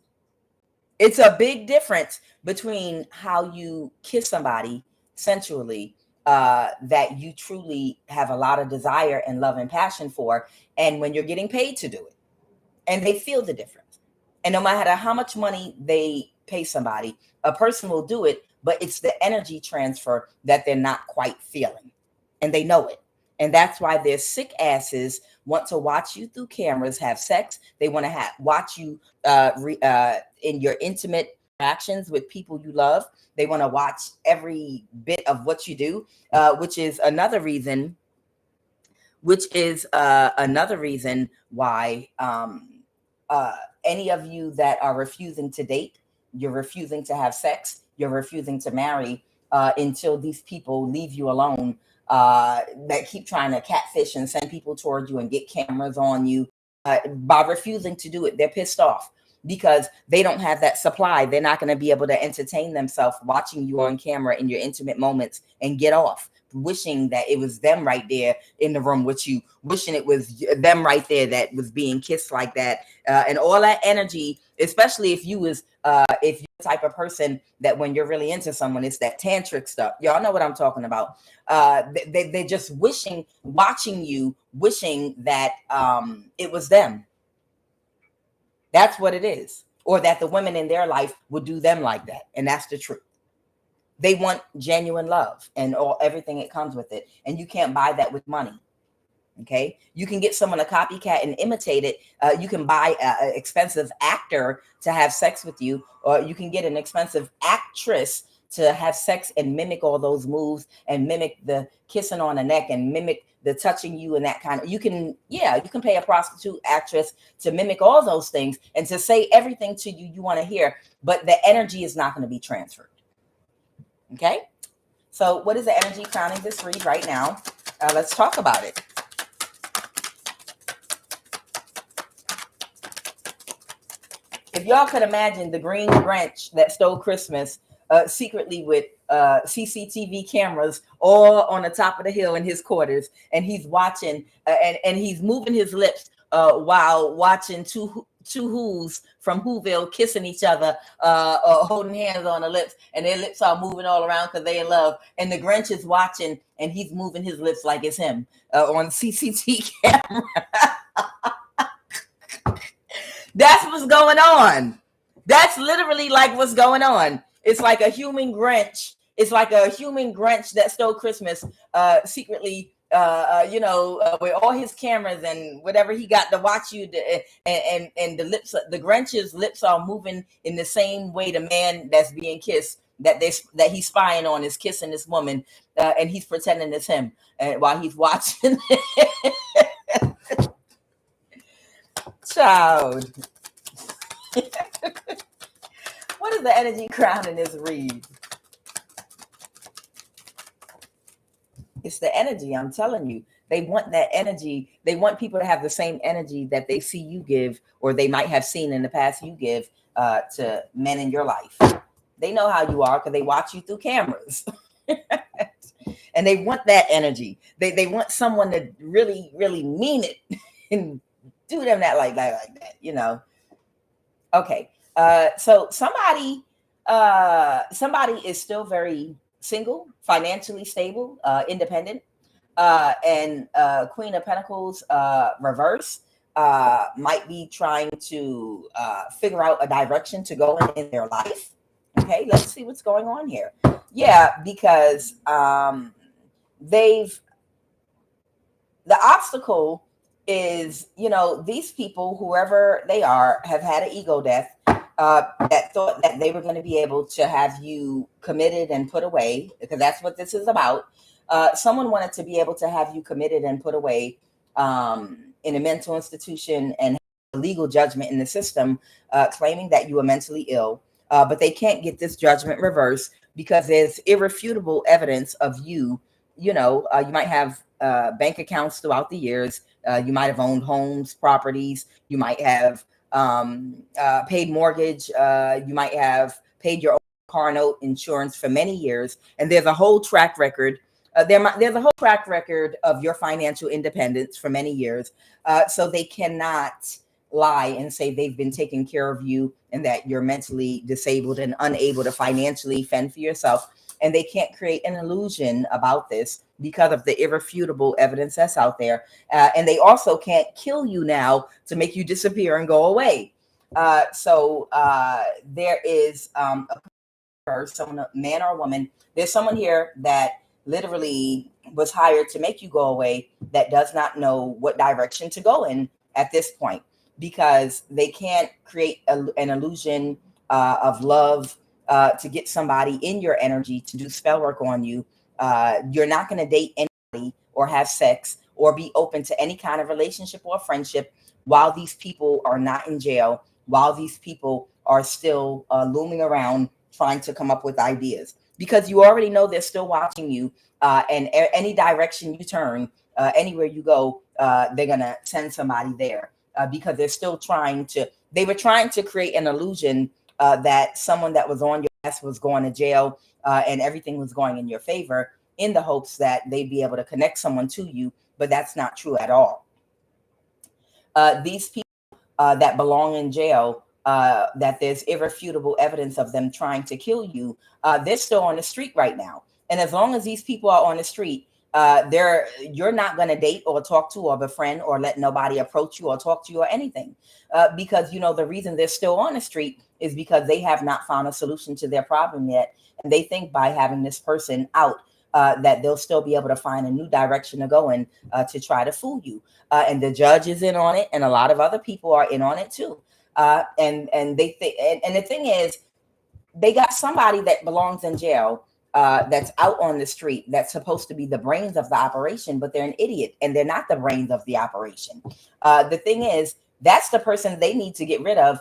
Speaker 1: It's a big difference between how you kiss somebody sensually, that you truly have a lot of desire and love and passion for, and when you're getting paid to do it. And they feel the difference. And no matter how much money they pay somebody, a person will do it, but it's the energy transfer that they're not quite feeling. And they know it. And that's why their sick asses want to watch you through cameras, have sex. They want to watch you in your intimate actions with people you love. They want to watch every bit of what you do, which is another reason why any of you that are refusing to date, you're refusing to have sex, you're refusing to marry until these people leave you alone that keep trying to catfish and send people towards you and get cameras on you. By refusing to do it, they're pissed off because they don't have that supply. They're not going to be able to entertain themselves watching you on camera in your intimate moments and get off, wishing that it was them right there in the room with you, wishing it was them right there that was being kissed like that. And all that energy, especially if you're the type of person that when you're really into someone, it's that tantric stuff. Y'all know what I'm talking about. They're just watching you, wishing that it was them. That's what it is. Or that the women in their life would do them like that. And that's the truth. They want genuine love and everything that comes with it. And you can't buy that with money. Okay. You can get someone a copycat and imitate it. You can buy an expensive actor to have sex with you, or you can get an expensive actress to have sex and mimic all those moves and mimic the kissing on the neck and mimic the touching you and that kind of, you can pay a prostitute actress to mimic all those things and to say everything to you want to hear, but the energy is not going to be transferred. Okay. So what is the energy crowning this read right now? Let's talk about it. If y'all could imagine the green Grinch that stole Christmas secretly with CCTV cameras all on the top of the hill in his quarters, and he's watching and he's moving his lips while watching two who's from Whoville kissing each other, holding hands on the lips, and their lips are moving all around because they're in love. And the Grinch is watching, and he's moving his lips like it's him on CCTV camera. That's what's going on. That's literally like what's going on. It's like a human Grinch. It's like a human Grinch that stole Christmas secretly, with all his cameras and whatever he got to watch you. And the lips, the Grinch's lips are moving in the same way the man that's being kissed, that he's spying on, is kissing this woman, and he's pretending it's him while he's watching. Child. What is the energy crown in this read? It's the energy, I'm telling you. They want that energy. They want people to have the same energy that they see you give, or they might have seen in the past you give to men in your life. They know how you are because they watch you through cameras. And they want that energy. They want someone to really, really mean it and do them that like that, Okay. So somebody is still very single, financially stable, independent, and Queen of Pentacles reverse might be trying to figure out a direction to go in their life. Okay, let's see what's going on here. Yeah, because the obstacle is, these people, whoever they are, have had an ego death that thought that they were going to be able to have you committed and put away, because that's what this is about. Someone wanted to be able to have you committed and put away in a mental institution and a legal judgment in the system claiming that you were mentally ill, but they can't get this judgment reversed because there's irrefutable evidence of you. You might have bank accounts throughout the years. You might have owned homes, properties. You might have paid mortgage. You might have paid your own car note, insurance for many years. And there's a whole track record. There's a whole track record of your financial independence for many years. So they cannot lie and say they've been taking care of you and that you're mentally disabled and unable to financially fend for yourself. And they can't create an illusion about this because of the irrefutable evidence that's out there. And they also can't kill you now to make you disappear and go away. So there is someone, a man or a woman. There's someone here that literally was hired to make you go away that does not know what direction to go in at this point, because they can't create an illusion of love to get somebody in your energy to do spell work on you. You're not going to date anybody or have sex or be open to any kind of relationship or friendship while these people are not in jail, while these people are still looming around trying to come up with ideas. because you already know they're still watching you. And any direction you turn, anywhere you go, they're going to send somebody there, because they're still they were trying to create an illusion that someone that was on your ass was going to jail, and everything was going in your favor, in the hopes that they'd be able to connect someone to you. But that's not true at all. These people that belong in jail, that there's irrefutable evidence of them trying to kill you, they're still on the street right now. And as long as these people are on the street, you're not going to date or talk to or befriend or let nobody approach you or talk to you or anything, because, you know, the reason they're still on the street is because they have not found a solution to their problem yet. And they think by having this person out, that they'll still be able to find a new direction to go in, to try to fool you. And the judge is in on it, and a lot of other people are in on it too. And they think, and the thing is, they got somebody that belongs in jail, that's out on the street, that's supposed to be the brains of the operation, but they're an idiot and they're not the brains of the operation. The thing is, that's the person they need to get rid of,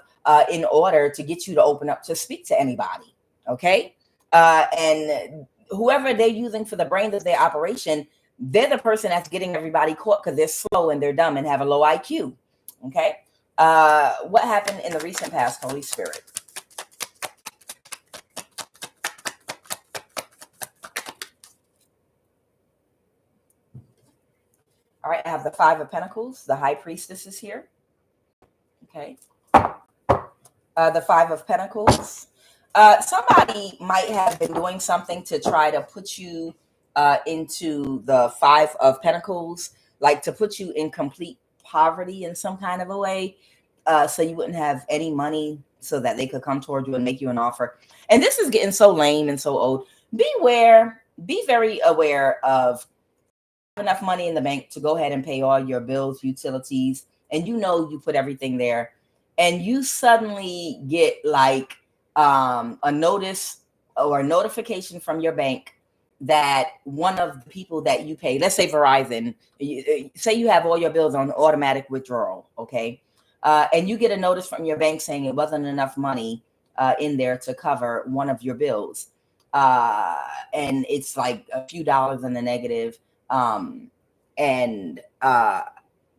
Speaker 1: in order to get you to open up to speak to anybody. Okay. And whoever they're using for the brains of their operation, they're the person that's getting everybody caught because they're slow and they're dumb and have a low IQ. Okay. What happened in the recent past, Holy Spirit? All right, I have the Five of Pentacles. The High Priestess is here. Okay. The Five of Pentacles. Somebody might have been doing something to try to put you into the Five of Pentacles, like to put you in complete poverty in some kind of a way, so you wouldn't have any money, so that they could come toward you and make you an offer. And this is getting so lame and so old. Be very aware of enough money in the bank to go ahead and pay all your bills, utilities, and you know you put everything there, and you suddenly get like a notice or a notification from your bank that one of the people that you pay, let's say Verizon, say you have all your bills on automatic withdrawal, okay, and you get a notice from your bank saying it wasn't enough money in there to cover one of your bills, and it's like a few dollars in the negative.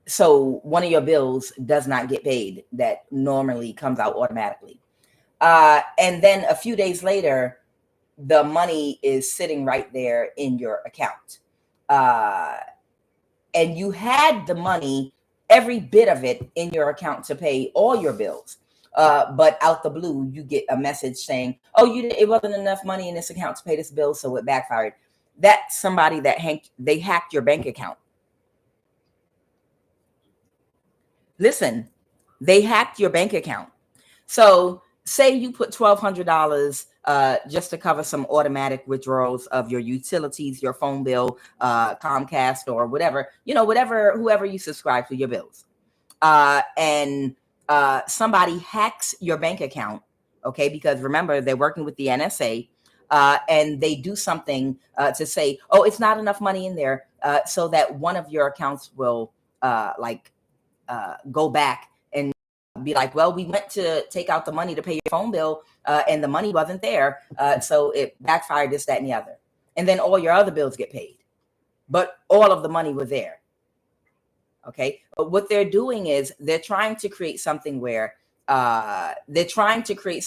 Speaker 1: So one of your bills does not get paid that normally comes out automatically. And then a few days later, the money is sitting right there in your account. And you had the money, every bit of it in your account to pay all your bills. But out the blue, you get a message saying, oh, it wasn't enough money in this account to pay this bill, so it backfired. That's somebody that they hacked your bank account. Listen, they hacked your bank account. So say you put $1,200 just to cover some automatic withdrawals of your utilities, your phone bill, Comcast or whatever, whoever you subscribe to, your bills. And somebody hacks your bank account, okay? Because remember, they're working with the NSA. And they do something to say, oh, it's not enough money in there, so that one of your accounts will go back and be like, well, we went to take out the money to pay your phone bill, and the money wasn't there, so it backfired, this, that, and the other. And then all your other bills get paid, but all of the money was there. Okay, but what they're doing is they're trying to create something where they're trying to create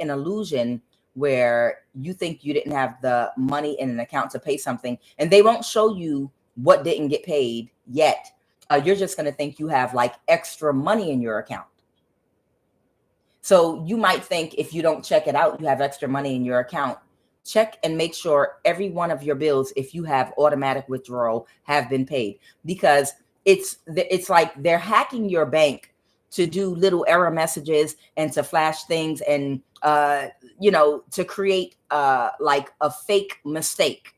Speaker 1: an illusion where you think you didn't have the money in an account to pay something, and they won't show you what didn't get paid yet. You're just going to think you have like extra money in your account. So you might think if you don't check it out, you have extra money in your account. Check and make sure every one of your bills, if you have automatic withdrawal, have been paid, because it's like they're hacking your bank to do little error messages and to flash things and, to create like a fake mistake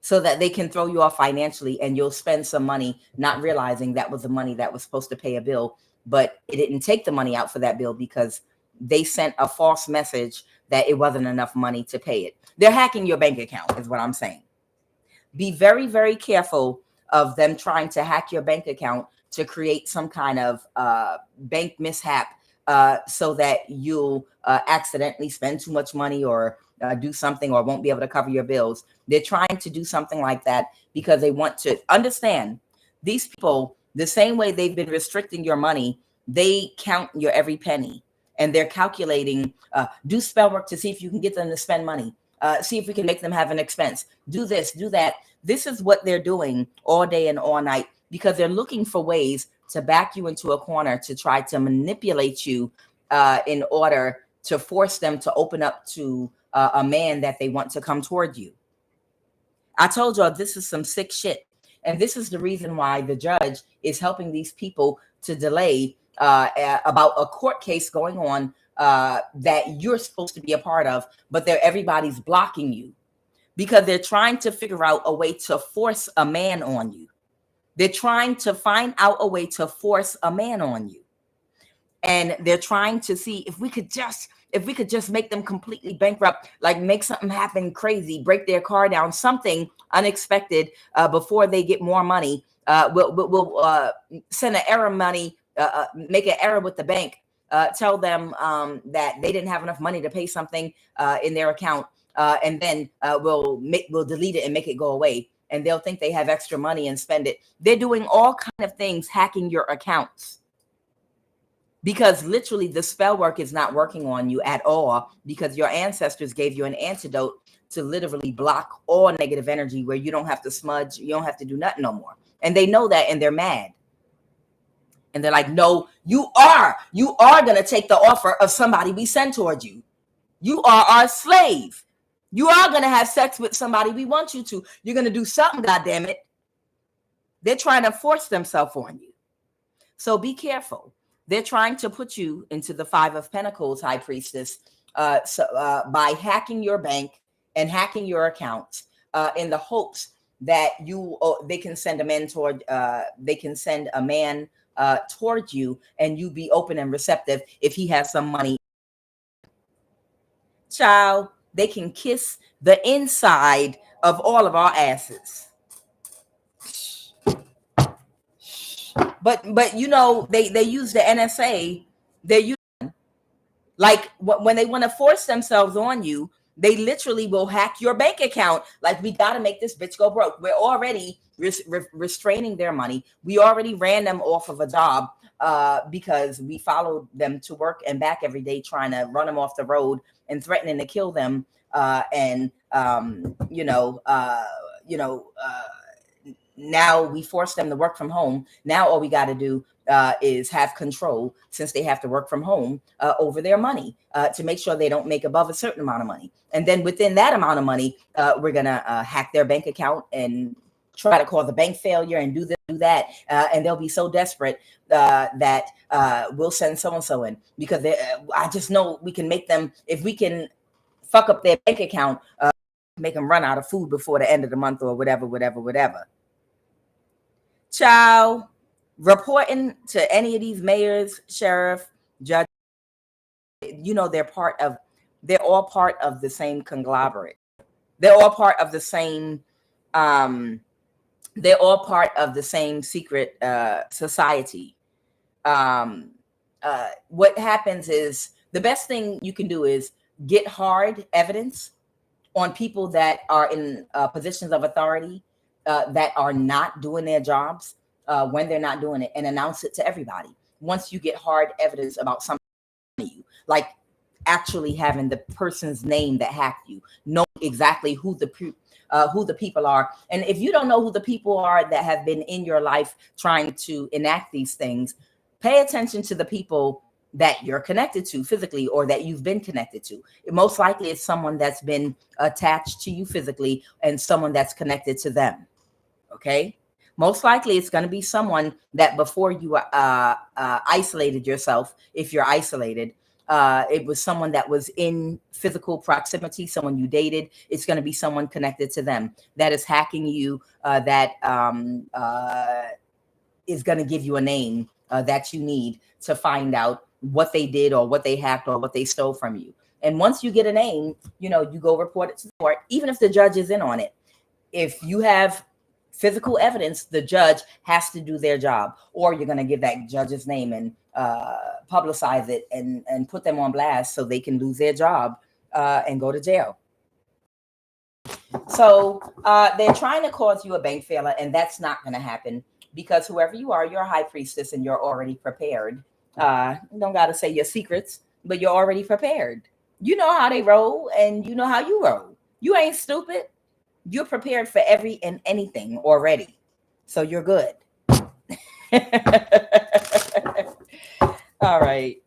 Speaker 1: so that they can throw you off financially, and you'll spend some money not realizing that was the money that was supposed to pay a bill, but it didn't take the money out for that bill because they sent a false message that it wasn't enough money to pay it. They're hacking your bank account is what I'm saying. Be very, very careful of them trying to hack your bank account to create some kind of bank mishap so that you'll accidentally spend too much money or do something or won't be able to cover your bills. They're trying to do something like that because they want to understand these people, the same way they've been restricting your money, they count your every penny and they're calculating, do spell work to see if you can get them to spend money. See if we can make them have an expense. Do this, do that. This is what they're doing all day and all night because they're looking for ways to back you into a corner to try to manipulate you in order to force them to open up to a man that they want to come toward you. I told y'all this is some sick shit. And this is the reason why the judge is helping these people to delay about a court case going on that you're supposed to be a part of, but everybody's blocking you because they're trying to figure out a way to force a man on you. They're trying to find out a way to force a man on you. And they're trying to see if we could just make them completely bankrupt, like make something happen crazy, break their car down, something unexpected before they get more money. We'll send an error money, make an error with the bank, tell them that they didn't have enough money to pay something in their account, and then we'll delete it and make it go away. And they'll think they have extra money and spend it. They're doing all kind of things, hacking your accounts. Because literally the spell work is not working on you at all because your ancestors gave you an antidote to literally block all negative energy where you don't have to smudge, you don't have to do nothing no more. And they know that and they're mad. And they're like, no, you are going to take the offer of somebody we send toward you. You are our slave. You are going to have sex with somebody we want you to. You're going to do something, goddammit. They're trying to force themselves on you. So be careful. They're trying to put you into the Five of Pentacles, High Priestess, by hacking your bank and hacking your accounts in the hopes that they can send a man toward you and you be open and receptive if he has some money. Child, they can kiss the inside of all of our asses. But you know, they use the NSA. They're using, like when they want to force themselves on you, they literally will hack your bank account. Like, we got to make this bitch go broke. We're already restraining their money. We already ran them off of a job because we followed them to work and back every day, trying to run them off the road and threatening to kill them. Now we force them to work from home. Now all we got to do is have control, since they have to work from home, over their money to make sure they don't make above a certain amount of money. And then within that amount of money, we're going to hack their bank account and try to cause a bank failure and do this, do that. And they'll be so desperate that we'll send so-and-so in, because I just know we can make them, if we can fuck up their bank account, make them run out of food before the end of the month or whatever. Child, reporting to any of these mayors, sheriff, judge, you know, they're all part of the same conglomerate. They're all part of the same, secret society. What happens is, the best thing you can do is get hard evidence on people that are in positions of authority, that are not doing their jobs when they're not doing it, and announce it to everybody. Once you get hard evidence about something, like actually having the person's name that hacked you, know exactly who the people are. And if you don't know who the people are that have been in your life trying to enact these things, pay attention to the people that you're connected to physically, or that you've been connected to. Most likely it's someone that's been attached to you physically and someone that's connected to them. Okay. Most likely it's going to be someone that before you isolated yourself, if you're isolated, it was someone that was in physical proximity, someone you dated. It's going to be someone connected to them that is hacking you, that is going to give you a name that you need to find out what they did or what they hacked or what they stole from you. And once you get a name, you know, you go report it to the court, even if the judge is in on it. If you have physical evidence, the judge has to do their job, or you're going to give that judge's name and publicize it and put them on blast so they can lose their job and go to jail. So they're trying to cause you a bank failure, and that's not going to happen because whoever you are, you're a high priestess and you're already prepared. You don't got to say your secrets, but you're already prepared. You know how they roll and you know how you roll. You ain't stupid. You're prepared for every and anything already. So you're good. All right.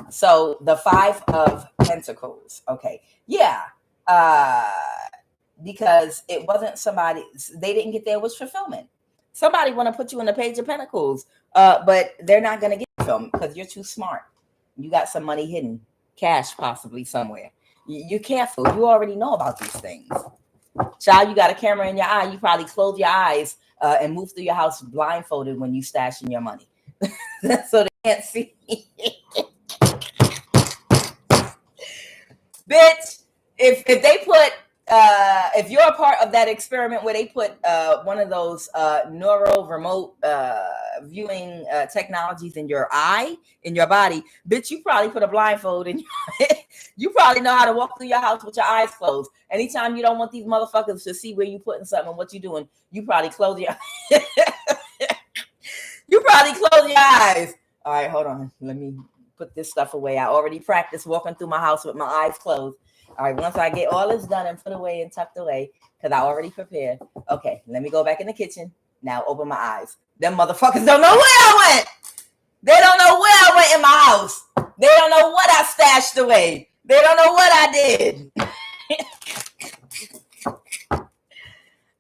Speaker 1: So the 5 of Pentacles. Okay. Yeah. Because it wasn't somebody, they didn't get their wish fulfillment. Somebody want to put you in the Page of Pentacles, but they're not going to get fulfillment because you're too smart. You got some money hidden, cash possibly somewhere. You're careful. You already know about these things. Child, you got a camera in your eye. You probably close your eyes and move through your house blindfolded when you stash in your money. So they can't see. Bitch, if they put, if you're a part of that experiment where they put one of those neuro remote viewing technologies in your eye, in your body, bitch, you probably put a blindfold in your you probably know how to walk through your house with your eyes closed. Anytime you don't want these motherfuckers to see where you putting something and what you doing, you probably close your you probably close your eyes. All right, hold on. Let me put this stuff away. I already practiced walking through my house with my eyes closed. All right, once I get all this done and put away and tucked away, because I already prepared. Okay, let me go back in the kitchen. Now open my eyes. Them motherfuckers don't know where I went. They don't know where I went in my house. They don't know what I stashed away. They don't know what I did.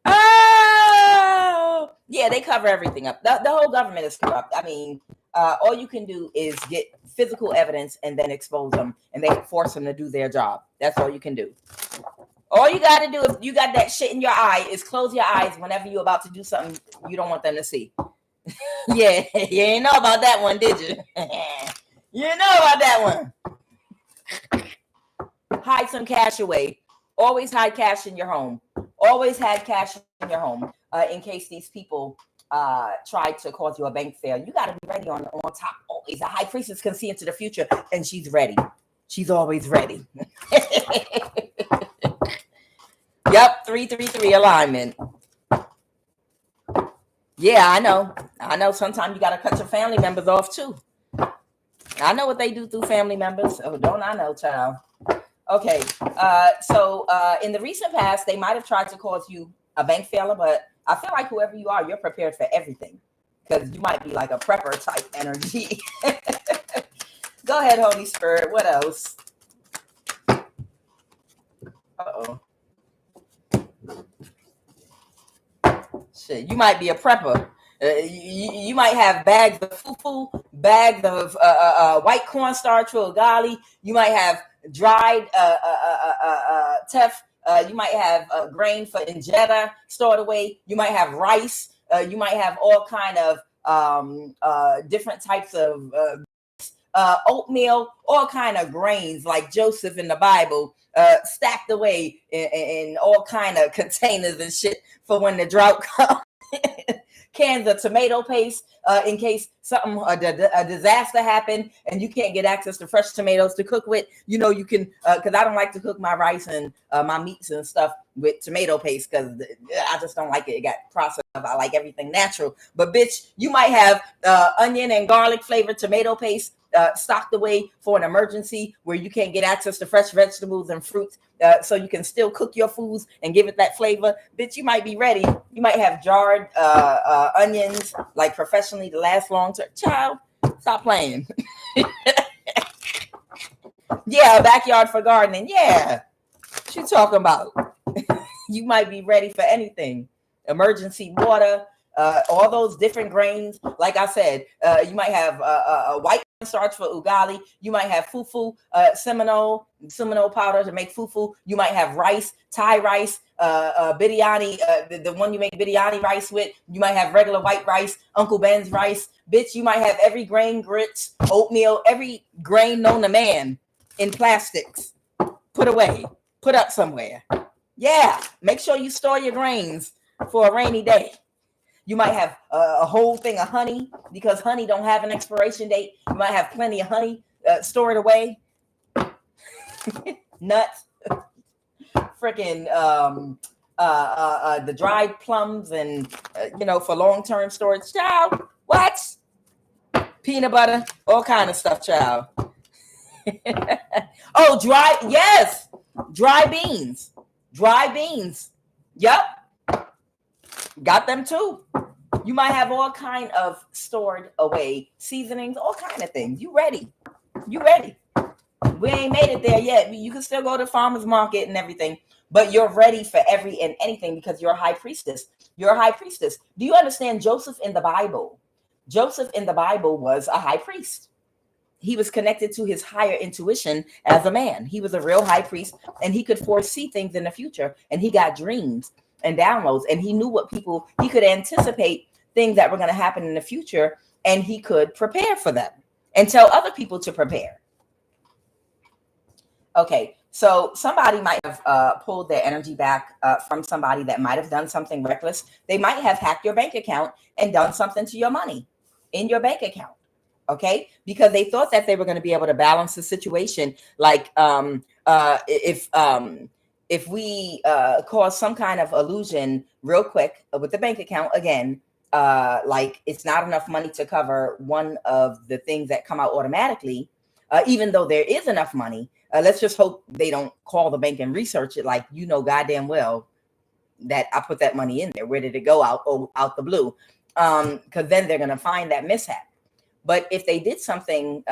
Speaker 1: Oh, yeah, they cover everything up. The whole government is corrupt. I mean, all you can do is get physical evidence and then expose them, and they force them to do their job. That's all you can do. All you got to do if you got that shit in your eye is close your eyes whenever you're about to do something you don't want them to see. Yeah, you ain't know about that one, did you? You didn't know about that one. Hide some cash away. Always hide cash in your home. Always had cash in your home in case these people try to cause you a bank failure. You got to be ready on top. Always. A high priestess can see into the future, and she's ready. She's always ready. Yep, 333 alignment. Yeah, I know. Sometimes you got to cut your family members off too. I know what they do through family members. Oh, don't I know, child? Okay, so in the recent past, they might have tried to cause you a bank failure, but I feel like whoever you are, you're prepared for everything because you might be like a prepper type energy. Go ahead, Holy Spirit. What else? Uh-oh. Shit, you might be a prepper. You might have bags of fufu, bags of white cornstarch for ugali. You might have dried teff. You might have grain for injera stored away. You might have rice. You might have all kind of different types of oatmeal, all kind of grains like Joseph in the Bible, stacked away in all kind of containers and shit for when the drought comes. Cans of tomato paste in case something a disaster happened and you can't get access to fresh tomatoes to cook with. You know, you can because I don't like to cook my rice and my meats and stuff with tomato paste because I just don't like it. It got processed. I like everything natural. But bitch, you might have onion and garlic flavored tomato paste stocked away for an emergency where you can't get access to fresh vegetables and fruits, so you can still cook your foods and give it that flavor. Bitch, you might be ready. You might have jarred onions, like professionally to last long term. Child, stop playing. Yeah, a backyard for gardening. Yeah, what you talking about? You might be ready for anything. Emergency water, all those different grains. Like I said, you might have white starch for ugali. You might have fufu, Seminole powder to make fufu. You might have rice, Thai rice, biryani, the one you make biryani rice with. You might have regular white rice, Uncle Ben's rice. Bitch, you might have every grain, grits, oatmeal, every grain known to man in plastics. Put away, put up somewhere. Yeah, make sure you store your grains for a rainy day. You might have a whole thing of honey because honey don't have an expiration date. You might have plenty of honey stored away. Nuts, freaking the dried plums, and for long-term storage. Child, what? Peanut butter, all kind of stuff, child. Oh, dry beans. Yep, got them too. You might have all kind of stored away seasonings, all kind of things. You ready? We ain't made it there yet. You can still go to farmer's market and everything, but you're ready for every and anything because you're a high priestess. Do you understand Joseph in the Bible? Joseph in the Bible was a high priest. He was connected to his higher intuition as a man. He was a real high priest, and he could foresee things in the future, and he got dreams and downloads, and he knew he could anticipate things that were going to happen in the future, and he could prepare for them and tell other people to prepare. Okay, so somebody might have pulled their energy back from somebody that might have done something reckless. They might have hacked your bank account and done something to your money in your bank account. Okay, because they thought that they were going to be able to balance the situation. Like if we cause some kind of illusion real quick with the bank account again, like it's not enough money to cover one of the things that come out automatically, even though there is enough money. Let's just hope they don't call the bank and research it, like, goddamn well that I put that money in there. Where did it go out the blue? Because then they're going to find that mishap. But if they did something,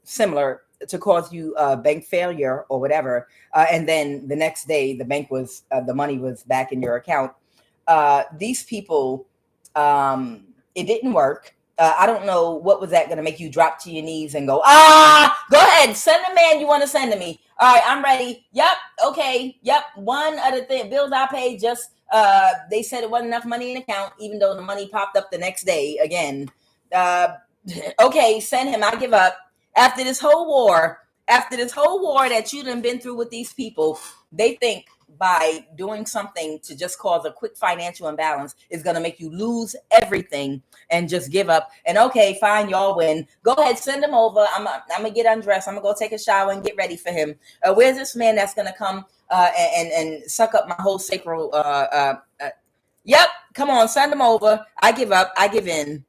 Speaker 1: similar to cause you bank failure or whatever, and then the next day the money was back in your account, these people, it didn't work. I don't know what was that going to make you drop to your knees and go, go ahead, send the man you want to send to me. All right, I'm ready. Yep. Okay. Yep. One of the bills I paid just, they said it wasn't enough money in the account, even though the money popped up the next day again. Okay, send him. I give up. After this whole war that you done been through with these people, they think by doing something to just cause a quick financial imbalance is going to make you lose everything and just give up. And okay, fine, y'all win. Go ahead, send him over. I'm going to get undressed. I'm going to go take a shower and get ready for him. Where's this man that's going to come and suck up my whole sacral? Yep, come on, send him over. I give up. I give in.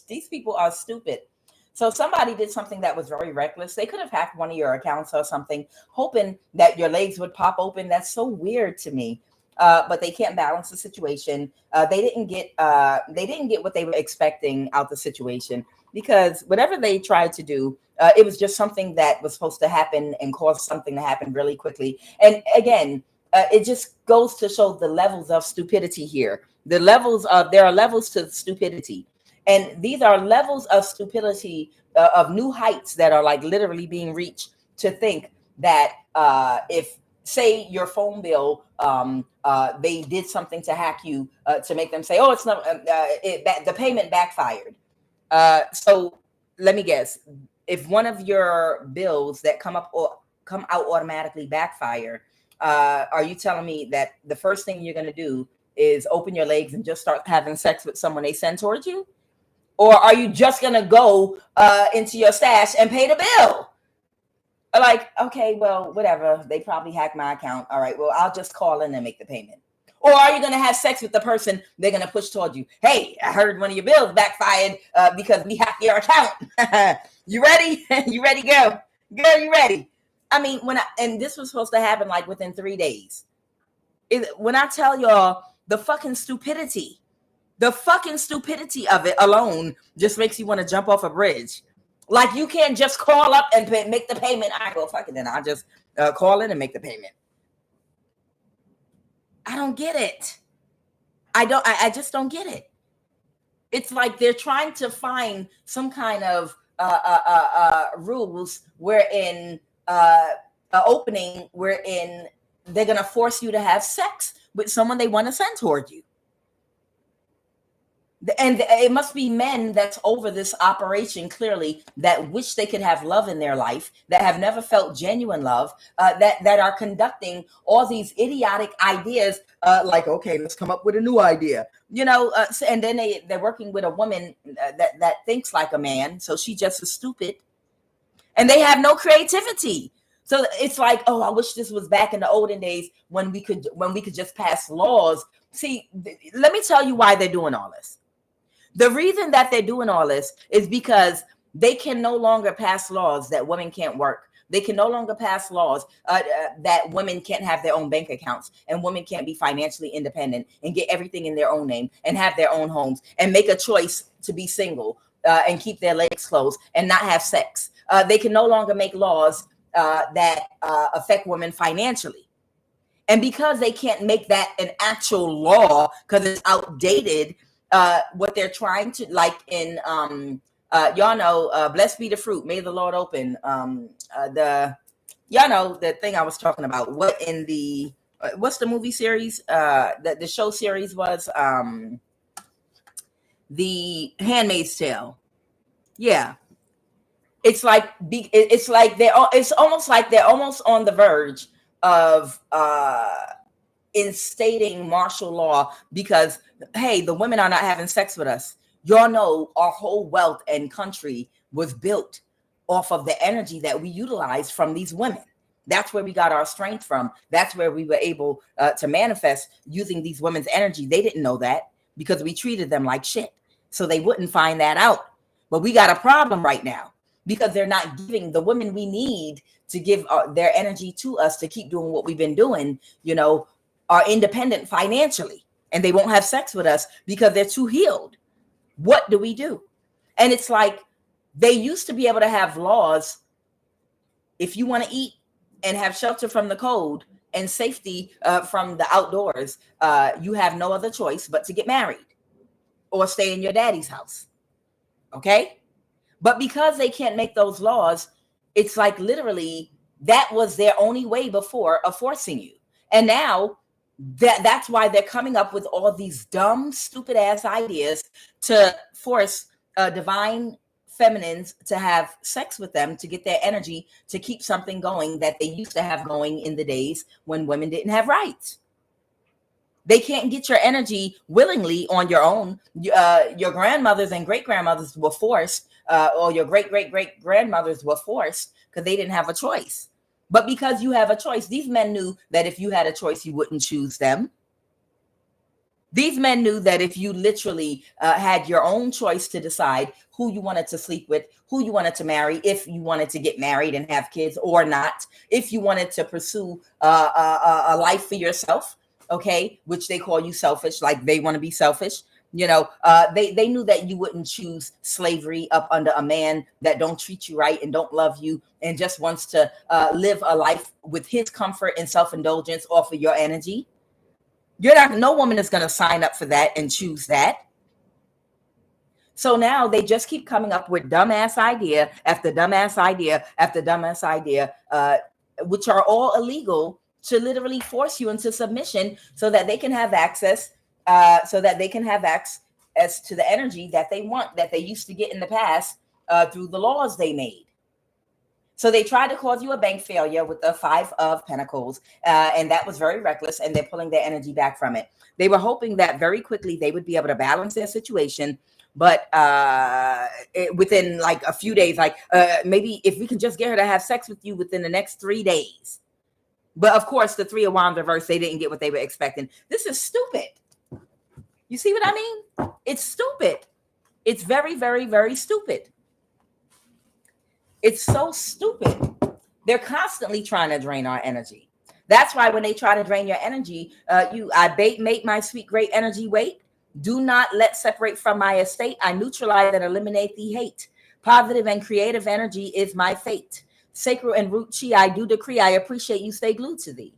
Speaker 1: These people are stupid. So somebody did something that was very reckless. They could have hacked one of your accounts or something, hoping that your legs would pop open. That's so weird to me. But they can't balance the situation. They didn't get what they were expecting out the situation, because whatever they tried to do, it was just something that was supposed to happen and cause something to happen really quickly. And again, it just goes to show the levels of stupidity here. There are levels to stupidity. And these are levels of stupidity, of new heights that are like literally being reached, to think that if, say, your phone bill, they did something to hack you to make them say, oh, it's not, the payment backfired. So let me guess, if one of your bills that come out automatically backfire, are you telling me that the first thing you're going to do is open your legs and just start having sex with someone they send towards you? Or are you just going to go into your stash and pay the bill? Like, okay, well, whatever. They probably hacked my account. All right, well, I'll just call in and make the payment. Or are you going to have sex with the person they're going to push toward you? Hey, I heard one of your bills backfired because we hacked your account. You ready? You ready, girl? Girl, you ready? I mean, and this was supposed to happen like within 3 days. When I tell y'all the fucking stupidity of it alone just makes you want to jump off a bridge. Like, you can't just call up and make the payment. I go, fuck it, then I'll just call in and make the payment. I don't get it. I just don't get it. It's like they're trying to find some kind of rules wherein opening wherein they're going to force you to have sex with someone they want to send toward you. And it must be men that's over this operation, clearly, that wish they could have love in their life, that have never felt genuine love, that are conducting all these idiotic ideas, like, okay, let's come up with a new idea, and then they're working with a woman that thinks like a man, so she just is stupid, and they have no creativity. So it's like, oh, I wish this was back in the olden days when we could just pass laws. See, let me tell you why they're doing all this. The reason that they're doing all this is because they can no longer pass laws that women can't work. They can no longer pass laws that women can't have their own bank accounts, and women can't be financially independent and get everything in their own name and have their own homes and make a choice to be single and keep their legs closed and not have sex. They can no longer make laws that affect women financially. And because they can't make that an actual law because it's outdated, what they're trying to, like in blessed be the fruit, may the Lord open, the thing I was talking about. What in the what's the movie series, the show series was, The Handmaid's Tale. Yeah, it's almost like they're almost on the verge of instating martial law, because, hey, the women are not having sex with us. Y'all know our whole wealth and country was built off of the energy that we utilized from these women. That's where we got our strength from. That's where we were able to manifest using these women's energy. They didn't know that because we treated them like shit. So they wouldn't find that out. But we got a problem right now because they're not giving the women we need to give their energy to us to keep doing what we've been doing, are independent financially, and they won't have sex with us because they're too healed. What do we do? And it's like, they used to be able to have laws. If you want to eat and have shelter from the cold and safety from the outdoors, you have no other choice but to get married or stay in your daddy's house. Okay? But because they can't make those laws, it's like literally that was their only way before of forcing you. And now that's why they're coming up with all these dumb, stupid ass ideas to force divine feminines to have sex with them to get their energy to keep something going that they used to have going in the days when women didn't have rights. They can't get your energy willingly on your own. Your grandmothers and great grandmothers were forced, or your great grandmothers were forced because they didn't have a choice. But because you have a choice, these men knew that if you had a choice, you wouldn't choose them. These men knew that if you literally had your own choice to decide who you wanted to sleep with, who you wanted to marry, if you wanted to get married and have kids or not, if you wanted to pursue a life for yourself, okay, which they call you selfish, like they want to be selfish. They knew that you wouldn't choose slavery up under a man that don't treat you right and don't love you and just wants to live a life with his comfort and self-indulgence off of your energy. No woman is going to sign up for that and choose that. So now they just keep coming up with dumbass idea after dumbass idea after dumbass idea, which are all illegal, to literally force you into submission so that they can have access, to the energy that they want, that they used to get in the past through the laws they made. So they tried to cause you a bank failure with the 5 of Pentacles, and that was very reckless, and they're pulling their energy back from it. They were hoping that very quickly they would be able to balance their situation, but within like a few days, like maybe if we can just get her to have sex with you within the next 3 days. But of course, the 3 of Wands reversed, they didn't get what they were expecting. This is stupid. You see what I mean? It's stupid. It's very, very, very stupid. It's so stupid. They're constantly trying to drain our energy. That's why when they try to drain your energy, make my sweet, great energy wait. Do not let separate from my estate. I neutralize and eliminate the hate. Positive and creative energy is my fate. Sacral and root chi, I do decree. I appreciate you. Stay glued to thee.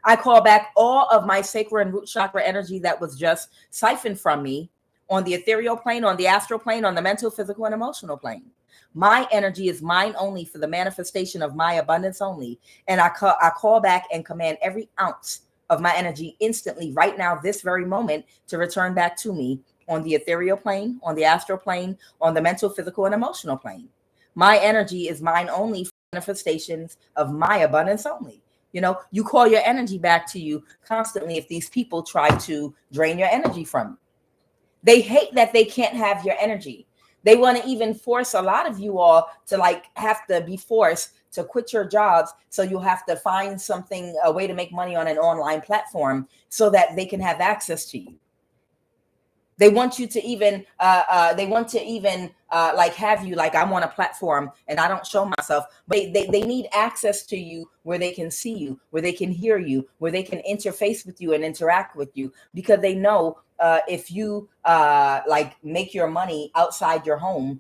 Speaker 1: I call back all of my sacral and root chakra energy that was just siphoned from me on the ethereal plane, on the astral plane, on the mental, physical, and emotional plane. My energy is mine only for the manifestation of my abundance only. And I call back and command every ounce of my energy instantly right now, this very moment, to return back to me on the ethereal plane, on the astral plane, on the mental, physical, and emotional plane. My energy is mine only for manifestations of my abundance only. You know, you call your energy back to you constantly if these people try to drain your energy from you. They hate that they can't have your energy. They want to even force a lot of you all to like have to be forced to quit your jobs. So you'll have to find something, a way to make money on an online platform so that they can have access to you. They want you to even, like have you like, I'm on a platform and I don't show myself, but they need access to you where they can see you, where they can hear you, where they can interface with you and interact with you, because they know if you like make your money outside your home,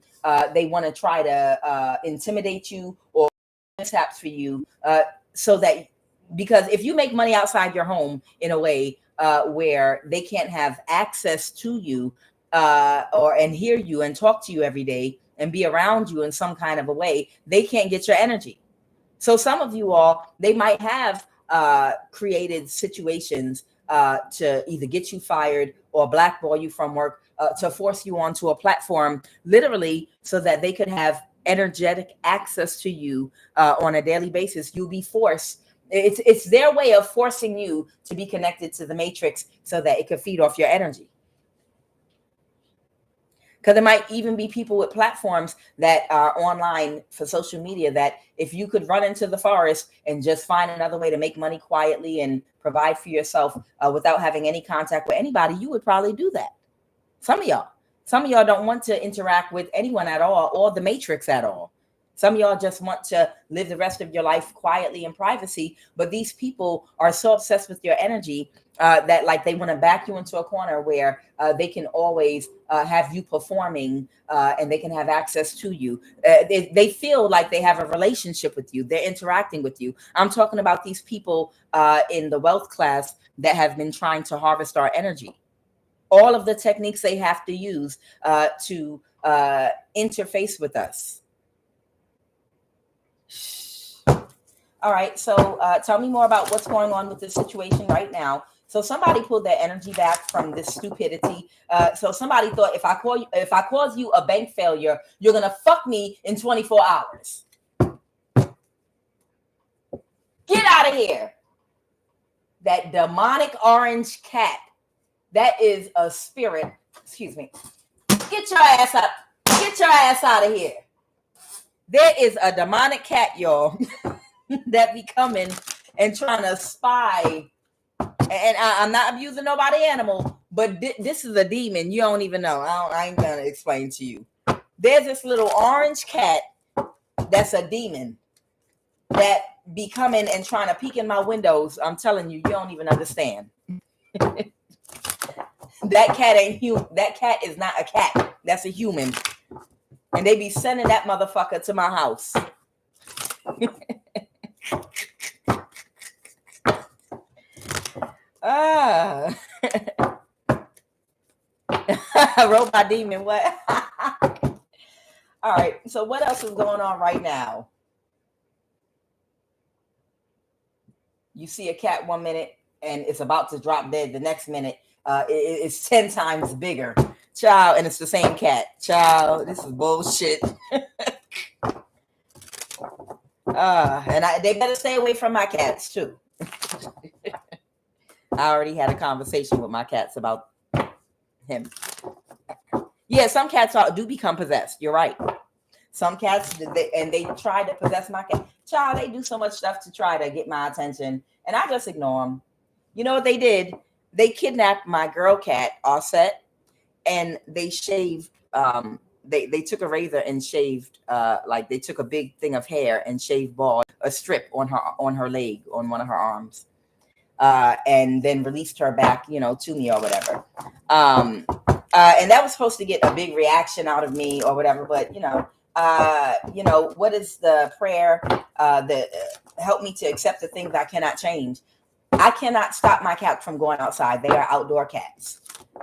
Speaker 1: they want to try to intimidate you or mishaps for you, so that, because if you make money outside your home in a way where they can't have access to you and hear you and talk to you every day and be around you in some kind of a way, they can't get your energy. So some of you all, they might have created situations to either get you fired or blackball you from work, to force you onto a platform, literally, so that they could have energetic access to you on a daily basis. You'll be forced. It's their way of forcing you to be connected to the matrix so that it could feed off your energy. Because there might even be people with platforms that are online for social media that if you could run into the forest and just find another way to make money quietly and provide for yourself without having any contact with anybody, you would probably do that. Some of y'all don't want to interact with anyone at all or the matrix at all. Some of y'all just want to live the rest of your life quietly in privacy, but these people are so obsessed with your energy that like they want to back you into a corner where they can always have you performing and they can have access to you. They feel like they have a relationship with you. They're interacting with you. I'm talking about these people in the wealth class that have been trying to harvest our energy. All of the techniques they have to use to interface with us. All right, so tell me more about what's going on with this situation right now. So somebody pulled their energy back from this stupidity. So somebody thought if I cause you a bank failure, you're gonna fuck me in 24 hours. Get out of here. That demonic orange cat. That is a spirit. Excuse me. Get your ass up. Get your ass out of here. There is a demonic cat, y'all, that be coming and trying to spy. And I'm not abusing nobody animal, but this is a demon. You don't even know. I ain't gonna explain to you. There's this little orange cat that's a demon that be coming and trying to peek in my windows. I'm telling you, you don't even understand. That cat ain't human. That cat is not a cat. That's a human. And they be sending that motherfucker to my house. Robot demon, what? All right, so what else is going on right now? You see a cat 1 minute and it's about to drop dead the next minute. It's 10 times bigger. Child, and it's the same cat. Child, this is bullshit. They better stay away from my cats too. I already had a conversation with my cats about him. Yeah, some cats do become possessed. You're right. Some cats, they try to possess my cat. Child, they do so much stuff to try to get my attention, and I just ignore them. You know what they did? They kidnapped my girl cat, Offset, and they shaved. They took a razor and shaved. Like they took a big thing of hair and shaved bald a strip on her leg, on one of her arms, and then released her back, to me or whatever. And that was supposed to get a big reaction out of me or whatever, but what is the prayer that help me to accept the things I cannot change? I cannot stop my cats from going outside. They are outdoor cats.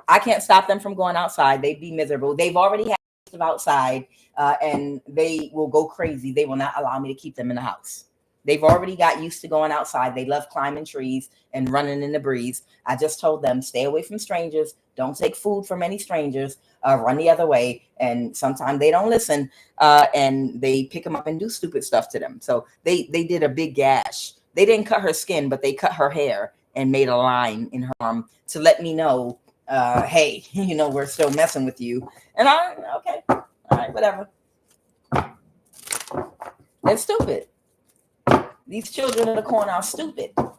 Speaker 1: I can't stop them from going outside. They'd be miserable. They've already had of outside, and they will go crazy. They will not allow me to keep them in the house. They've already got used to going outside. They love climbing trees and running in the breeze. I just told them, stay away from strangers. Don't take food from any strangers. Run the other way. And sometimes they don't listen, and they pick them up and do stupid stuff to them. So they did a big gash. They didn't cut her skin, but they cut her hair and made a line in her arm to let me know, hey, we're still messing with you. And okay, all right, whatever. They're stupid. These children in the corner are stupid. All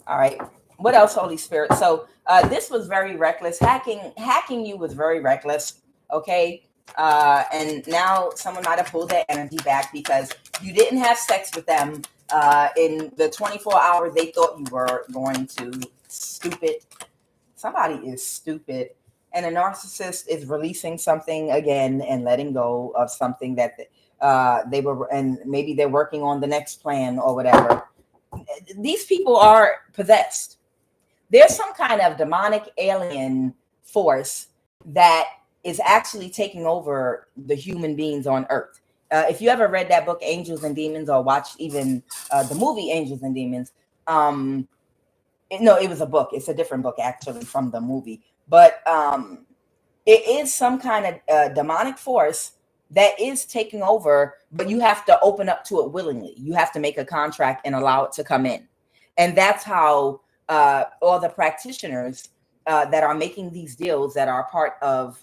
Speaker 1: right. What else, Holy Spirit? So this was very reckless. Hacking you was very reckless. Okay. And now someone might have pulled their energy back because you didn't have sex with them in the 24 hours they thought you were going to. Stupid. Somebody is stupid. And a narcissist is releasing something again and letting go of something that they were, and maybe they're working on the next plan or whatever. These people are possessed. There's some kind of demonic alien force that is actually taking over the human beings on Earth. If you ever read that book, Angels and Demons, or watched even the movie Angels and Demons, no, it was a book. It's a different book actually from the movie, but it is some kind of demonic force that is taking over, but you have to open up to it willingly. You have to make a contract and allow it to come in. And that's how all the practitioners that are making these deals, that are part of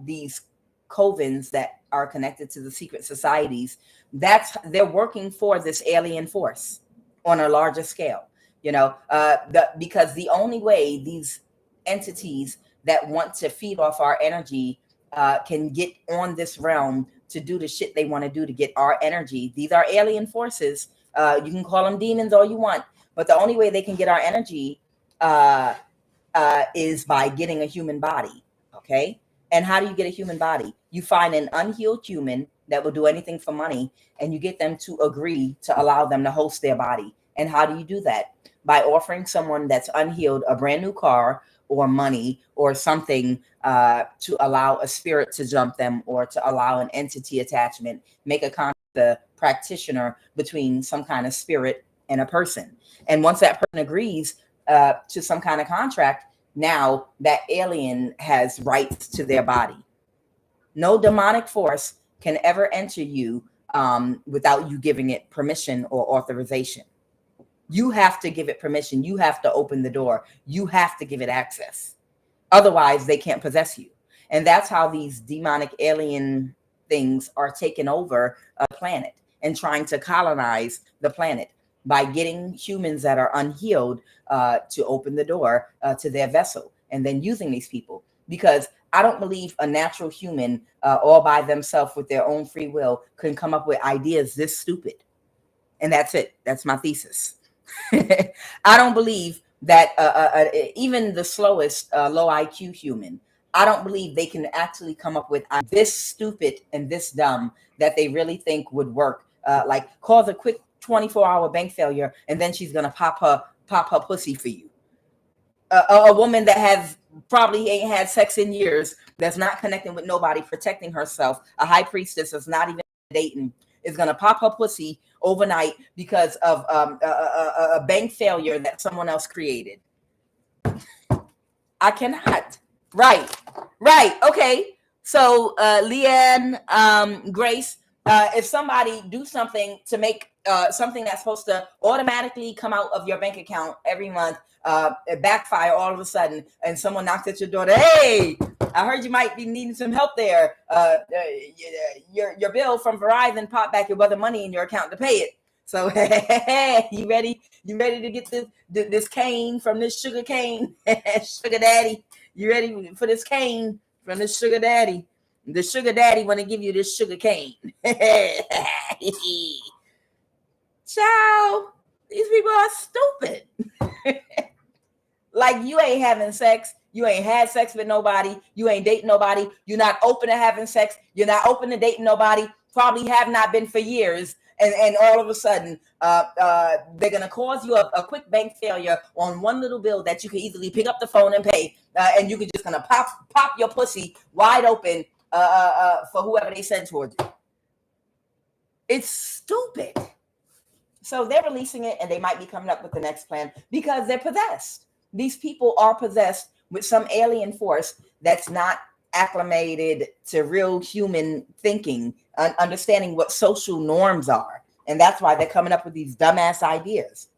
Speaker 1: these covens that are connected to the secret societies, they're working for this alien force on a larger scale. Because the only way these entities that want to feed off our energy can get on this realm to do the shit they want to do to get our energy. These are alien forces. You can call them demons all you want, but the only way they can get our energy is by getting a human body. Okay. And how do you get a human body? You find an unhealed human that will do anything for money, and you get them to agree to allow them to host their body. And how do you do that? By offering someone that's unhealed a brand new car or money or something to allow a spirit to jump them, or to allow an entity attachment, make a contract with the practitioner between some kind of spirit and a person. And once that person agrees to some kind of contract, now that alien has rights to their body. No demonic force can ever enter you without you giving it permission or authorization. You have to give it permission. You have to open the door. You have to give it access. Otherwise, they can't possess you. And that's how these demonic alien things are taking over a planet and trying to colonize the planet by getting humans that are unhealed to open the door to their vessel, and then using these people. Because I don't believe a natural human all by themselves with their own free will can come up with ideas this stupid. And that's it. That's my thesis. I don't believe that even the slowest low IQ human, I don't believe they can actually come up with this stupid and this dumb that they really think would work. Like cause a quick 24-hour bank failure, and then she's gonna pop her pussy for you. A woman that has probably ain't had sex in years, that's not connecting with nobody, protecting herself, a high priestess that's not even dating, is gonna pop her pussy overnight because of a bank failure that someone else created. I cannot. Right. Okay. So Leanne, Grace, if somebody do something to make something that's supposed to automatically come out of your bank account every month backfire all of a sudden, and someone knocks at your door, hey, I heard you might be needing some help there. Your bill from Verizon popped back. There wasn't money in your account to pay it. So you ready? You ready to get this cane from this sugar cane, sugar daddy? You ready for this cane from this sugar daddy? The sugar daddy want to give you this sugar cane. Ciao. These people are stupid. Like, you ain't having sex. You ain't had sex with nobody. You ain't dating nobody. You're not open to having sex. You're not open to dating nobody. Probably have not been for years. And all of a sudden, they're going to cause you a quick bank failure on one little bill that you can easily pick up the phone and pay. And you can just going to pop your pussy wide open for whoever they send towards you. It's stupid. So they're releasing it, and they might be coming up with the next plan because they're possessed. These people are possessed with some alien force that's not acclimated to real human thinking, understanding what social norms are. And that's why they're coming up with these dumbass ideas.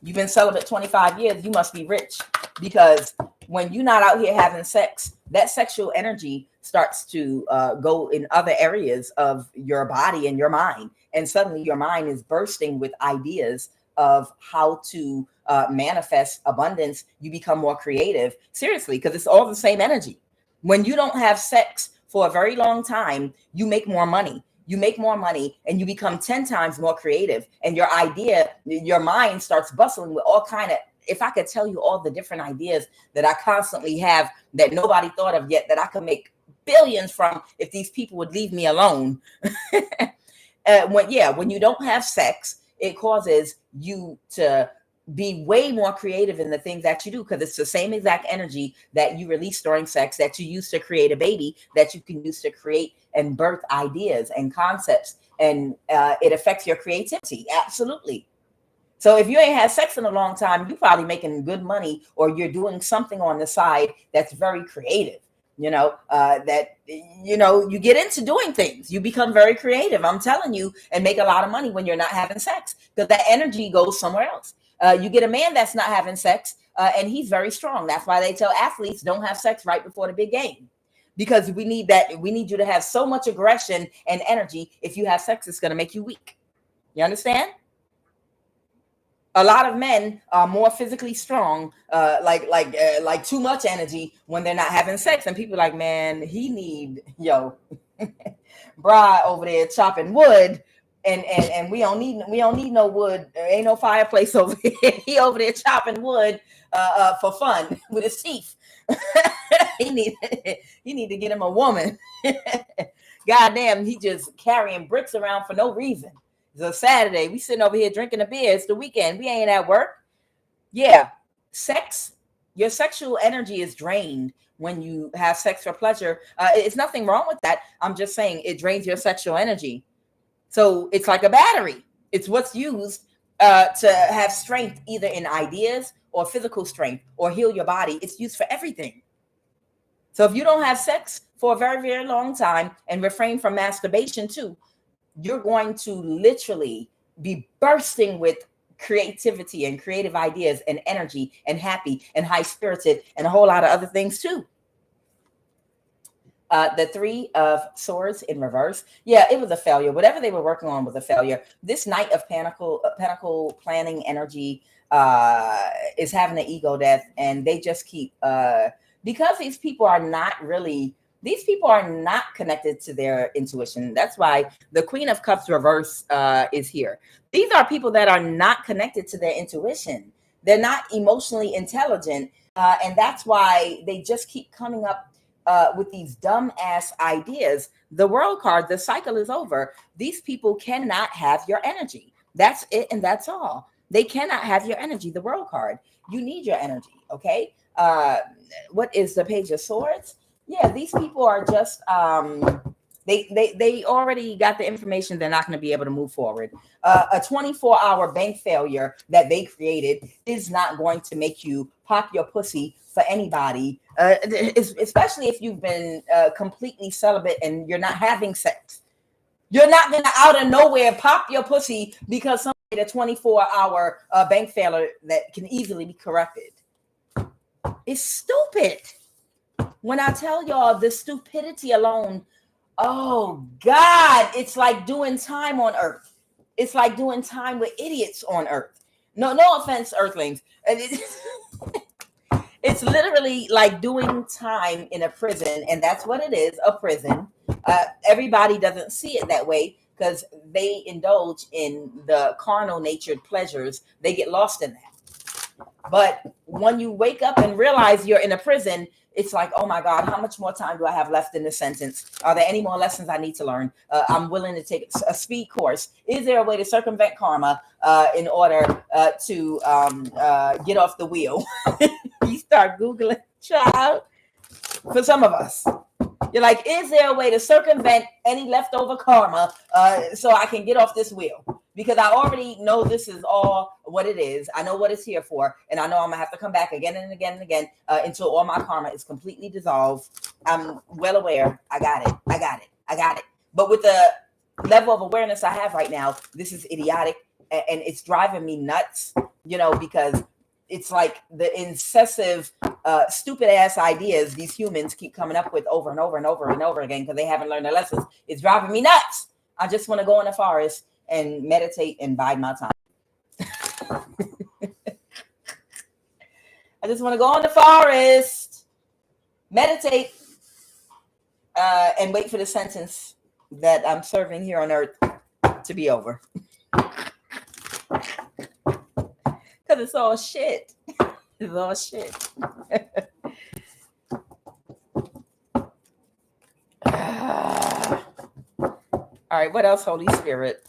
Speaker 1: You've been celibate 25 years, you must be rich. Because when you're not out here having sex, that sexual energy starts to go in other areas of your body and your mind. And suddenly your mind is bursting with ideas of how to manifest abundance. You become more creative. Seriously, because it's all the same energy. When you don't have sex for a very long time, you make more money. You make more money and you become 10 times more creative. And your idea, your mind starts bustling with all kind of, if I could tell you all the different ideas that I constantly have that nobody thought of yet, that I could make billions from if these people would leave me alone. When you don't have sex, it causes you to be way more creative in the things that you do, because it's the same exact energy that you release during sex that you use to create a baby, that you can use to create and birth ideas and concepts, and it affects your creativity. Absolutely. So if you ain't had sex in a long time, you're probably making good money, or you're doing something on the side that's very creative. You get into doing things. You become very creative, I'm telling you, and make a lot of money when you're not having sex, because that energy goes somewhere else. You get a man that's not having sex, and he's very strong. That's why they tell athletes don't have sex right before the big game, because we need that. We need you to have so much aggression and energy. If you have sex, it's going to make you weak. You understand? A lot of men are more physically strong, like too much energy when they're not having sex, and people are like, man, he need Bri over there chopping wood. And we don't need no wood. There ain't no fireplace over here. He over there chopping wood for fun with his teeth. he need to get him a woman. Goddamn, he just carrying bricks around for no reason. It's a Saturday. We sitting over here drinking a beer. It's the weekend. We ain't at work. Yeah, sex. Your sexual energy is drained when you have sex for pleasure. It's nothing wrong with that. I'm just saying it drains your sexual energy. So it's like a battery. It's what's used to have strength, either in ideas or physical strength, or heal your body. It's used for everything. So if you don't have sex for a very, very long time, and refrain from masturbation too, you're going to literally be bursting with creativity and creative ideas and energy and happy and high-spirited and a whole lot of other things too. The Three of Swords in reverse. Yeah, it was a failure. Whatever they were working on was a failure. This Knight of Pentacle planning energy is having an ego death, and they just keep because these people are not connected to their intuition. That's why the Queen of Cups reverse is here. These are people that are not connected to their intuition. They're not emotionally intelligent, and that's why they just keep coming up with these dumb ass ideas. The World card, the cycle is over. These people cannot have your energy. That's it, and that's all. They cannot have your energy. The World card. You need your energy. Okay. What is the Page of Swords? Yeah, these people are just they already got the information. They're not going to be able to move forward. A 24-hour bank failure that they created is not going to make you pop your pussy for anybody, especially if you've been completely celibate and you're not having sex. You're not going to out of nowhere pop your pussy because somebody had a 24-hour bank failure that can easily be corrected. It's stupid. When I tell y'all the stupidity alone, oh God, it's like doing time on Earth. It's like doing time with idiots on Earth. No offense, Earthlings. It's literally like doing time in a prison, and that's what it is, a prison. Everybody doesn't see it that way because they indulge in the carnal natured pleasures. They get lost in that. But when you wake up and realize you're in a prison, it's like, oh my God, how much more time do I have left in this sentence? Are there any more lessons I need to learn? I'm willing to take a speed course. Is there a way to circumvent karma in order to get off the wheel? You start Googling, child. For some of us, you're like, is there a way to circumvent any leftover karma so I can get off this wheel? because I already know this is all what it is. I know what it's here for. And I know I'm gonna have to come back again and again and again until all my karma is completely dissolved. I'm well aware. I got it. But with the level of awareness I have right now, this is idiotic and it's driving me nuts, because it's like the incessive, stupid ass ideas these humans keep coming up with over and over and over and over again because they haven't learned their lessons. It's driving me nuts. I just want to go in the forest and meditate and bide my time. I just want to go in the forest, meditate, and wait for the sentence that I'm serving here on earth to be over. Because it's all shit. It's all shit. All right, what else, Holy Spirit?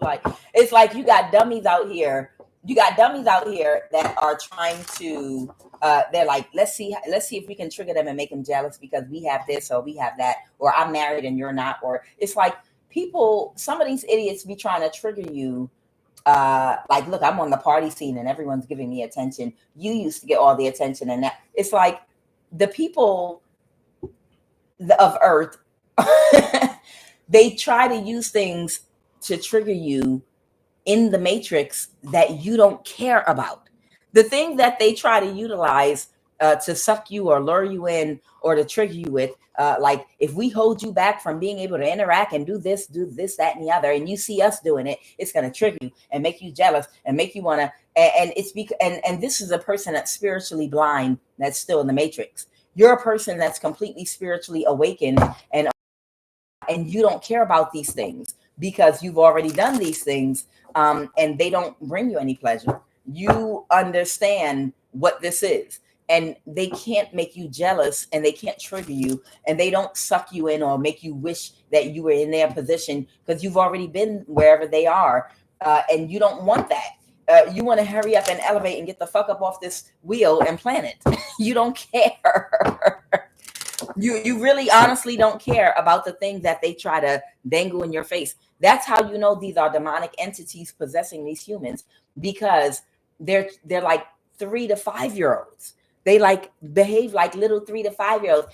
Speaker 1: Like, it's like you got dummies out here. You got dummies out here that are trying to, they're like, let's see if we can trigger them and make them jealous because we have this or we have that, or I'm married and you're not. Or it's like people, some of these idiots be trying to trigger you. Like, look, I'm on the party scene and everyone's giving me attention. You used to get all the attention, and that it's like the people of Earth, they try to use things to trigger you in the matrix that you don't care about. The thing that they try to utilize to suck you or lure you in or to trigger you with, like if we hold you back from being able to interact and do this, that, and the other, and you see us doing it, it's going to trigger you and make you jealous and make you want to. And it's because, and this is a person that's spiritually blind that's still in the matrix. You're a person that's completely spiritually awakened, and you don't care about these things because you've already done these things, and they don't bring you any pleasure. You understand what this is. And they can't make you jealous and they can't trigger you and they don't suck you in or make you wish that you were in their position because you've already been wherever they are. And you don't want that. You want to hurry up and elevate and get the fuck up off this wheel and planet. You don't care. You really honestly don't care about the things that they try to dangle in your face. That's how you know these are demonic entities possessing these humans, because they're like 3 to 5 year olds. They like behave like little 3 to 5 year olds.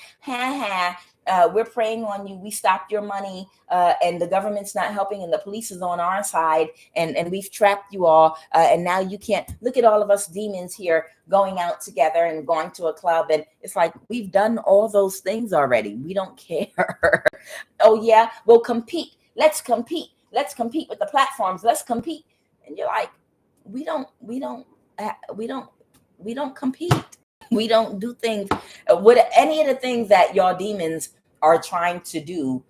Speaker 1: We're preying on you. We stopped your money, and the government's not helping, and the police is on our side, and we've trapped you all, and now you can't. Look at all of us demons here going out together and going to a club, and it's like we've done all those things already. We don't care. Oh yeah, we'll compete. Let's compete. Let's compete with the platforms. Let's compete. And you're like, we don't compete. We don't do things with any of the things that y'all demons are trying to do.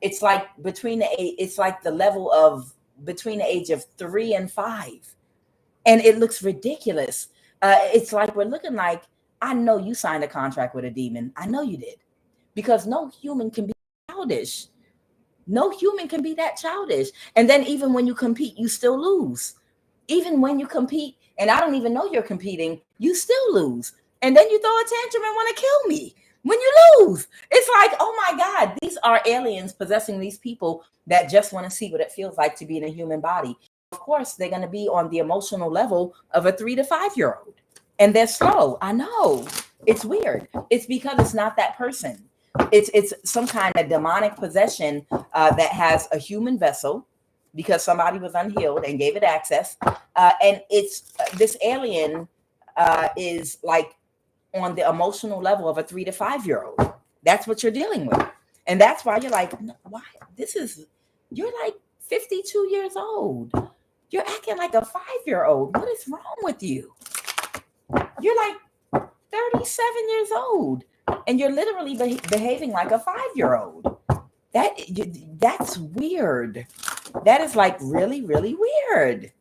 Speaker 1: It's like it's like the level of between the age of 3 and 5, and it looks ridiculous. It's like we're looking like, I know you signed a contract with a demon. I know you did, because no human can be childish. No human can be that childish. And then even when you compete, you still lose. Even when you compete, and I don't even know you're competing, you still lose. And then you throw a tantrum and want to kill me when you lose. It's like, oh my God, these are aliens possessing these people that just want to see what it feels like to be in a human body. Of course, they're going to be on the emotional level of a 3 to 5 year old. And they're slow. I know. It's weird. It's because it's not that person. It's some kind of demonic possession that has a human vessel, because somebody was unhealed and gave it access. And it's this alien is like on the emotional level of a 3 to 5 year old. That's what you're dealing with. And that's why you're like, why? You're like 52 years old. You're acting like a 5 year old. What is wrong with you? You're like 37 years old and you're literally behaving like a 5 year old. That's weird. That is like really, really weird.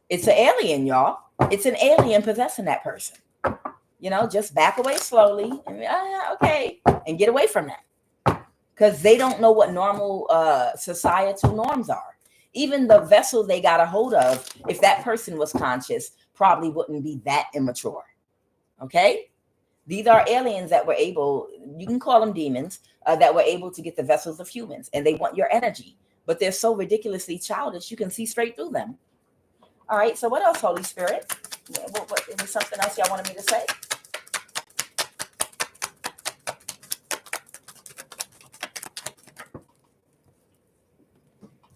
Speaker 1: It's an alien, y'all. It's an alien possessing that person. Just back away slowly and okay, and get away from that, because they don't know what normal societal norms are. Even the vessel they got a hold of, if that person was conscious, probably wouldn't be that immature. Okay? These are aliens that were able, you can call them demons, that were able to get the vessels of humans, and they want your energy. but they're so ridiculously childish, you can see straight through them. All right, so what else, Holy Spirit? What is there something else y'all wanted me to say?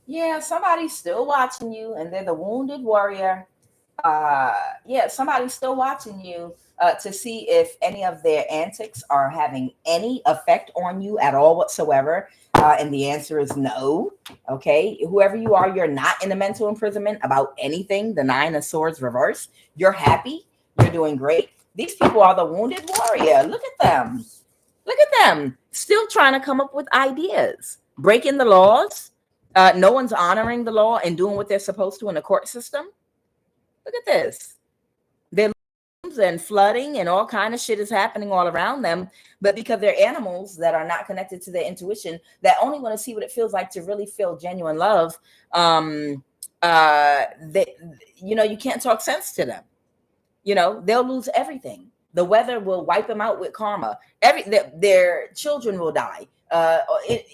Speaker 1: Yeah, somebody's still watching you, and they're the wounded warrior. Yeah, somebody's still watching you to see if any of their antics are having any effect on you at all whatsoever. And the answer is no. Okay, whoever you are, you're not in a mental imprisonment about anything. The 9 of Swords reverse. You're happy. You're doing great. These people are the wounded warrior. Look at them. Look at them. Still trying to come up with ideas. Breaking the laws. No one's honoring the law and doing what they're supposed to in the court system. Look at this. They're and flooding and all kind of shit is happening all around them, but because they're animals that are not connected to their intuition, that only want to see what it feels like to really feel genuine love, they, you can't talk sense to them. They'll lose everything. The weather will wipe them out with karma. Their children will die.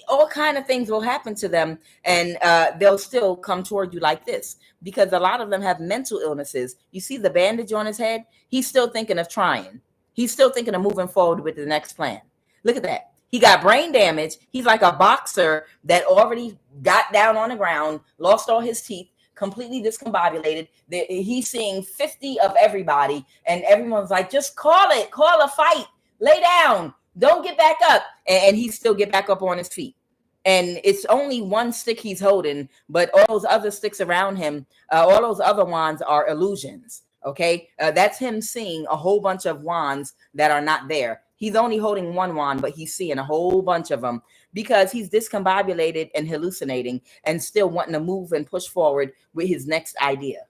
Speaker 1: All kind of things will happen to them, and they'll still come toward you like this, because a lot of them have mental illnesses. You see the bandage on his head? He's still thinking of trying. He's still thinking of moving forward with the next plan. Look at that. He got brain damage. He's like a boxer that already got down on the ground, lost all his teeth, completely discombobulated. He's seeing 50 of everybody, and everyone's like, just call a fight, lay down, don't get back up. And he still get back up on his feet. And it's only one stick he's holding, but all those other sticks around him, all those other wands are illusions. Okay, that's him seeing a whole bunch of wands that are not there. He's only holding one wand, but he's seeing a whole bunch of them because he's discombobulated and hallucinating and still wanting to move and push forward with his next idea.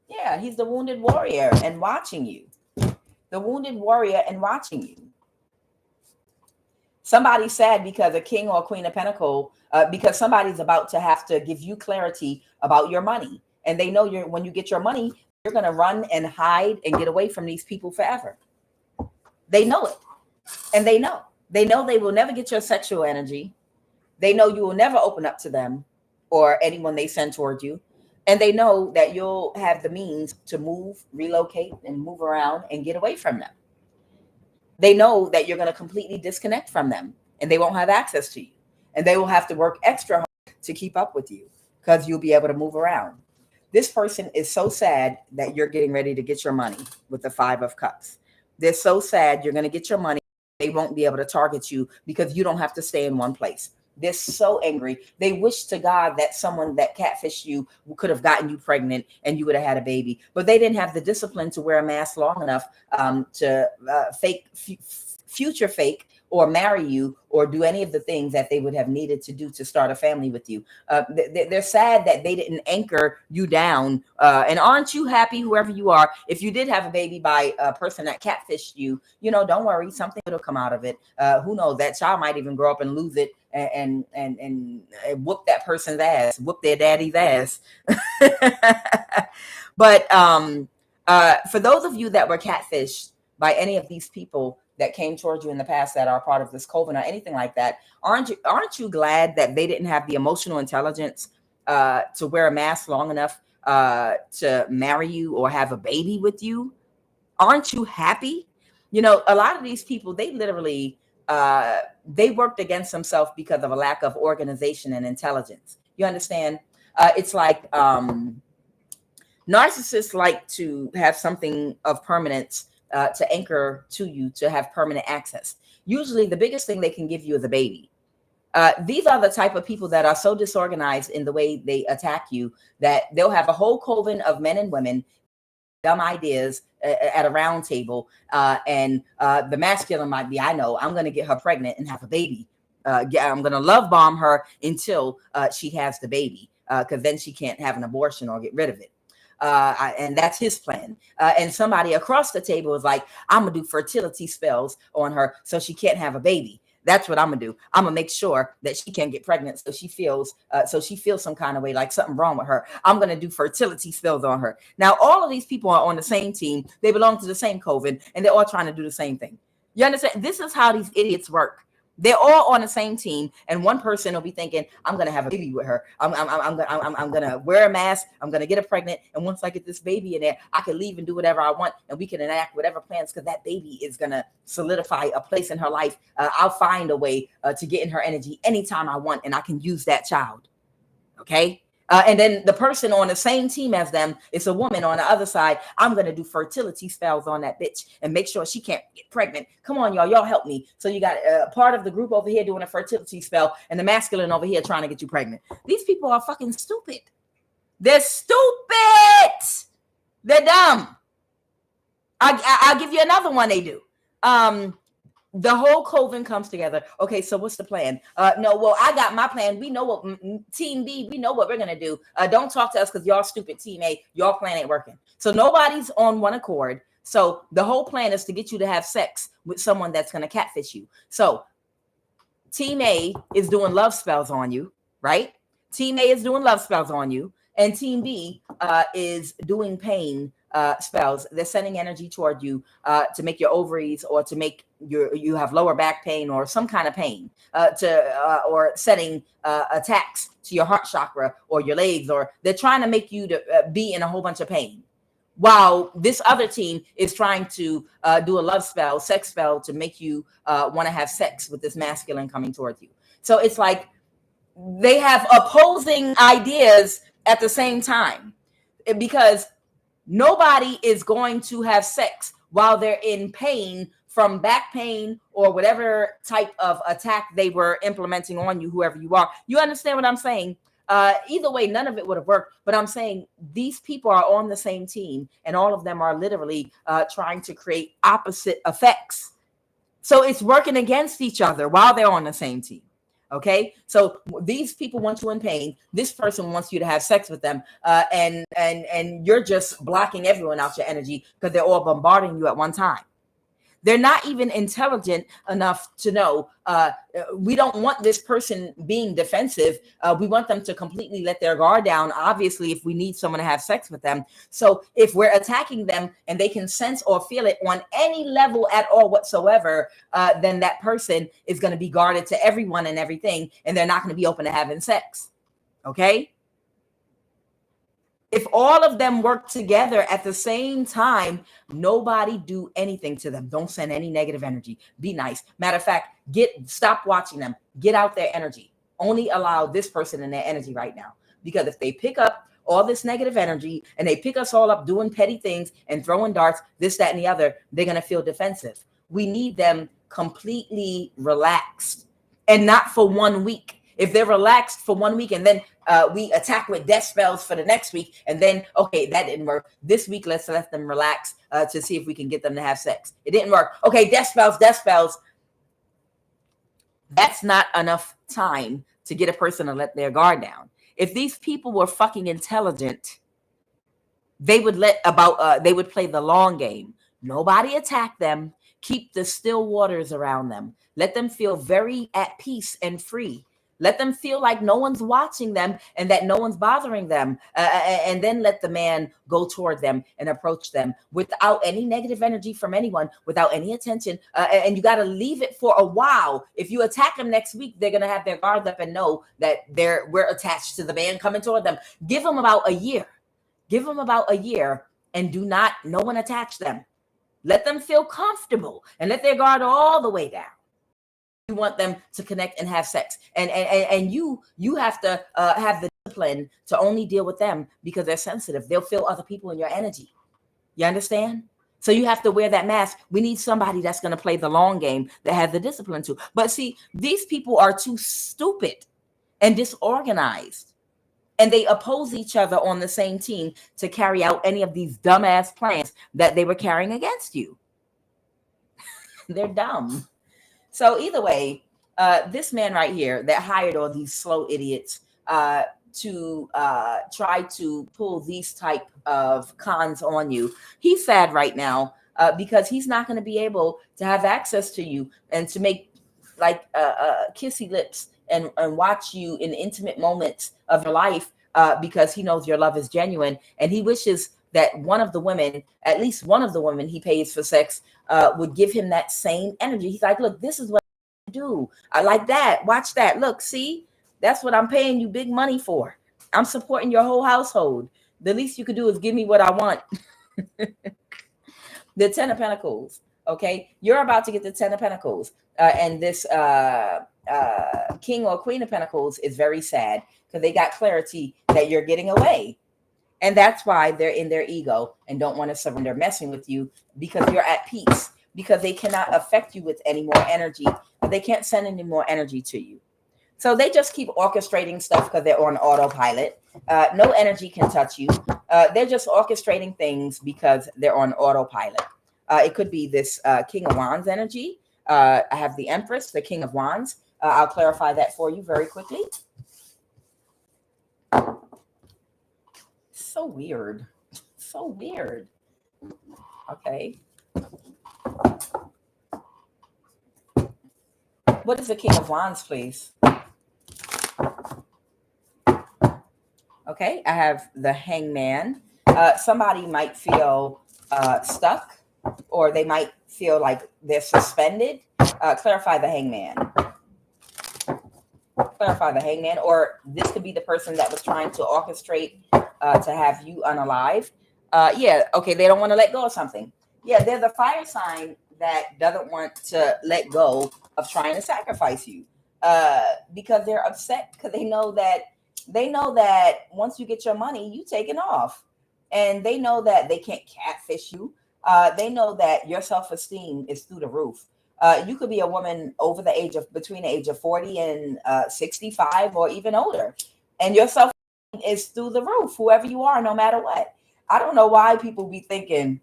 Speaker 1: Yeah, he's the wounded warrior and watching you. The wounded warrior and watching you. Somebody's sad because a king or a queen of pentacle, because somebody's about to have to give you clarity about your money. And they know when you get your money, you're going to run and hide and get away from these people forever. They know it. And they know they will never get your sexual energy. They know you will never open up to them or anyone they send toward you. And they know that you'll have the means to move, relocate, and move around and get away from them. They know that you're going to completely disconnect from them and they won't have access to you. And they will have to work extra hard to keep up with you because you'll be able to move around. This person is so sad that you're getting ready to get your money with the 5 of Cups. They're so sad you're going to get your money. They won't be able to target you because you don't have to stay in one place. They're so angry. They wish to God that someone that catfished you could have gotten you pregnant and you would have had a baby. But they didn't have the discipline to wear a mask long enough to future fake or marry you or do any of the things that they would have needed to do to start a family with you. They're sad that they didn't anchor you down. And aren't you happy, whoever you are, if you did have a baby by a person that catfished you, don't worry, something will come out of it. Who knows? That child might even grow up and lose it and whoop that person's ass, whoop their daddy's ass. But for those of you that were catfished by any of these people that came towards you in the past that are part of this coven or anything like that, aren't you glad that they didn't have the emotional intelligence to wear a mask long enough to marry you or have a baby with you? Aren't you happy? A lot of these people, they literally they worked against themselves because of a lack of organization and intelligence. You understand? It's like narcissists like to have something of permanence to anchor to you, to have permanent access. Usually the biggest thing they can give you is a baby. These are the type of people that are so disorganized in the way they attack you that they'll have a whole coven of men and women, dumb ideas at a round table. And the masculine might be, I know, I'm going to get her pregnant and have a baby. I'm going to love bomb her until she has the baby, because then she can't have an abortion or get rid of it. And that's his plan. And somebody across the table is like, I'm going to do fertility spells on her so she can't have a baby. That's what I'm going to do. I'm going to make sure that she can't get pregnant so she feels some kind of way, like something wrong with her. I'm going to do fertility spells on her. Now, all of these people are on the same team. They belong to the same coven, and they're all trying to do the same thing. You understand? This is how these idiots work. They're all on the same team, and one person will be thinking, "I'm gonna have a baby with her. I'm gonna wear a mask. I'm gonna get her pregnant, and once I get this baby in there, I can leave and do whatever I want, and we can enact whatever plans because that baby is gonna solidify a place in her life. I'll find a way to get in her energy anytime I want, and I can use that child." Okay. And then the person on the same team as them, it's a woman on the other side. "I'm going to do fertility spells on that bitch and make sure she can't get pregnant. Come on, y'all help me." So you got part of the group over here doing a fertility spell and the masculine over here trying to get you pregnant. These people are fucking stupid. They're stupid. They're dumb. I'll give you another one they do. The whole coven comes together. Okay, so what's the plan? No, well, I got my plan. We know what team B, we know what we're gonna do. Don't talk to us because y'all stupid team A, y'all plan ain't working. So nobody's on one accord. So the whole plan is to get you to have sex with someone that's gonna catfish you. So team A is doing love spells on you, right? Team A is doing love spells on you, and team B is doing pain spells. They're sending energy toward you to make your ovaries or to make you have lower back pain or some kind of pain or setting attacks to your heart chakra or your legs, or they're trying to make you to be in a whole bunch of pain, while this other team is trying to do a love spell, sex spell, to make you want to have sex with this masculine coming towards you. So it's like they have opposing ideas at the same time, because nobody is going to have sex while they're in pain from back pain or whatever type of attack they were implementing on you, whoever you are. You understand what I'm saying? Either way, none of it would have worked. But I'm saying these people are on the same team, and all of them are literally trying to create opposite effects. So it's working against each other while they're on the same team. Okay, so these people want you in pain. This person wants you to have sex with them, and you're just blocking everyone out your energy because they're all bombarding you at one time. They're not even intelligent enough to know we don't want this person being defensive. We want them to completely let their guard down, obviously, if we need someone to have sex with them. So if we're attacking them and they can sense or feel it on any level at all whatsoever, then that person is going to be guarded to everyone and everything, and they're not going to be open to having sex. Okay? If all of them work together at the same time, nobody do anything to them. Don't send any negative energy. Be nice. Matter of fact, stop watching them. Get out their energy. Only allow this person in their energy right now. Because if they pick up all this negative energy and they pick us all up doing petty things and throwing darts, this, that, and the other, they're going to feel defensive. We need them completely relaxed, and not for 1 week. If they're relaxed for 1 week and then we attack with death spells for the next week, and then, okay, that didn't work. This week, let's let them relax to see if we can get them to have sex. It didn't work. Okay, death spells. That's not enough time to get a person to let their guard down. If these people were fucking intelligent, they would they would play the long game. Nobody attack them. Keep the still waters around them. Let them feel very at peace and free. Let them feel like no one's watching them and that no one's bothering them. And then let the man go toward them and approach them without any negative energy from anyone, without any attention. And you got to leave it for a while. If you attack them next week, they're going to have their guards up and know that we're attached to the man coming toward them. Give them about a year. Give them about a year, and no one attach them. Let them feel comfortable and let their guard all the way down. You want them to connect and have sex, and you have to have the discipline to only deal with them because they're sensitive. They'll feel other people in your energy. You understand? So you have to wear that mask. We need somebody that's going to play the long game, that has the discipline to. But see, these people are too stupid and disorganized, and they oppose each other on the same team to carry out any of these dumbass plans that they were carrying against you. They're dumb. So either way, this man right here that hired all these slow idiots to try to pull these type of cons on you, he's sad right now because he's not going to be able to have access to you and to make like kissy lips and watch you in intimate moments of your life because he knows your love is genuine, and he wishes that one of the women, at least one of the women he pays for sex, would give him that same energy. He's like, look, this is what do. I like that. Watch that. Look, see, that's what I'm paying you big money for. I'm supporting your whole household. The least you could do is give me what I want. The 10 of Pentacles. Okay, you're about to get the 10 of Pentacles, and this King or Queen of Pentacles is very sad because they got clarity that you're getting away. And that's why they're in their ego and don't want to surrender messing with you, because you're at peace, because they cannot affect you with any more energy. They can't send any more energy to you. So they just keep orchestrating stuff because they're on autopilot. No energy can touch you. They're just orchestrating things because they're on autopilot. It could be this King of Wands energy. I have the Empress, the King of Wands. I'll clarify that for you very quickly. So weird. So weird. Okay. What is the King of Wands, please? Okay, I have the Hangman. Somebody might feel stuck, or they might feel like they're suspended. Clarify the Hangman. Clarify the Hangman, or this could be the person that was trying to orchestrate to have you unalive. Yeah, okay, they don't want to let go of something. Yeah, they're the fire sign that doesn't want to let go of trying to sacrifice you, because they're upset, because they know that once you get your money, you taking off, and they know that they can't catfish you. They know that your self-esteem is through the roof. You could be a woman over the age of between the age of 40 and 65 or even older, and your self-esteem is through the roof, whoever you are, no matter what. I don't know why people be thinking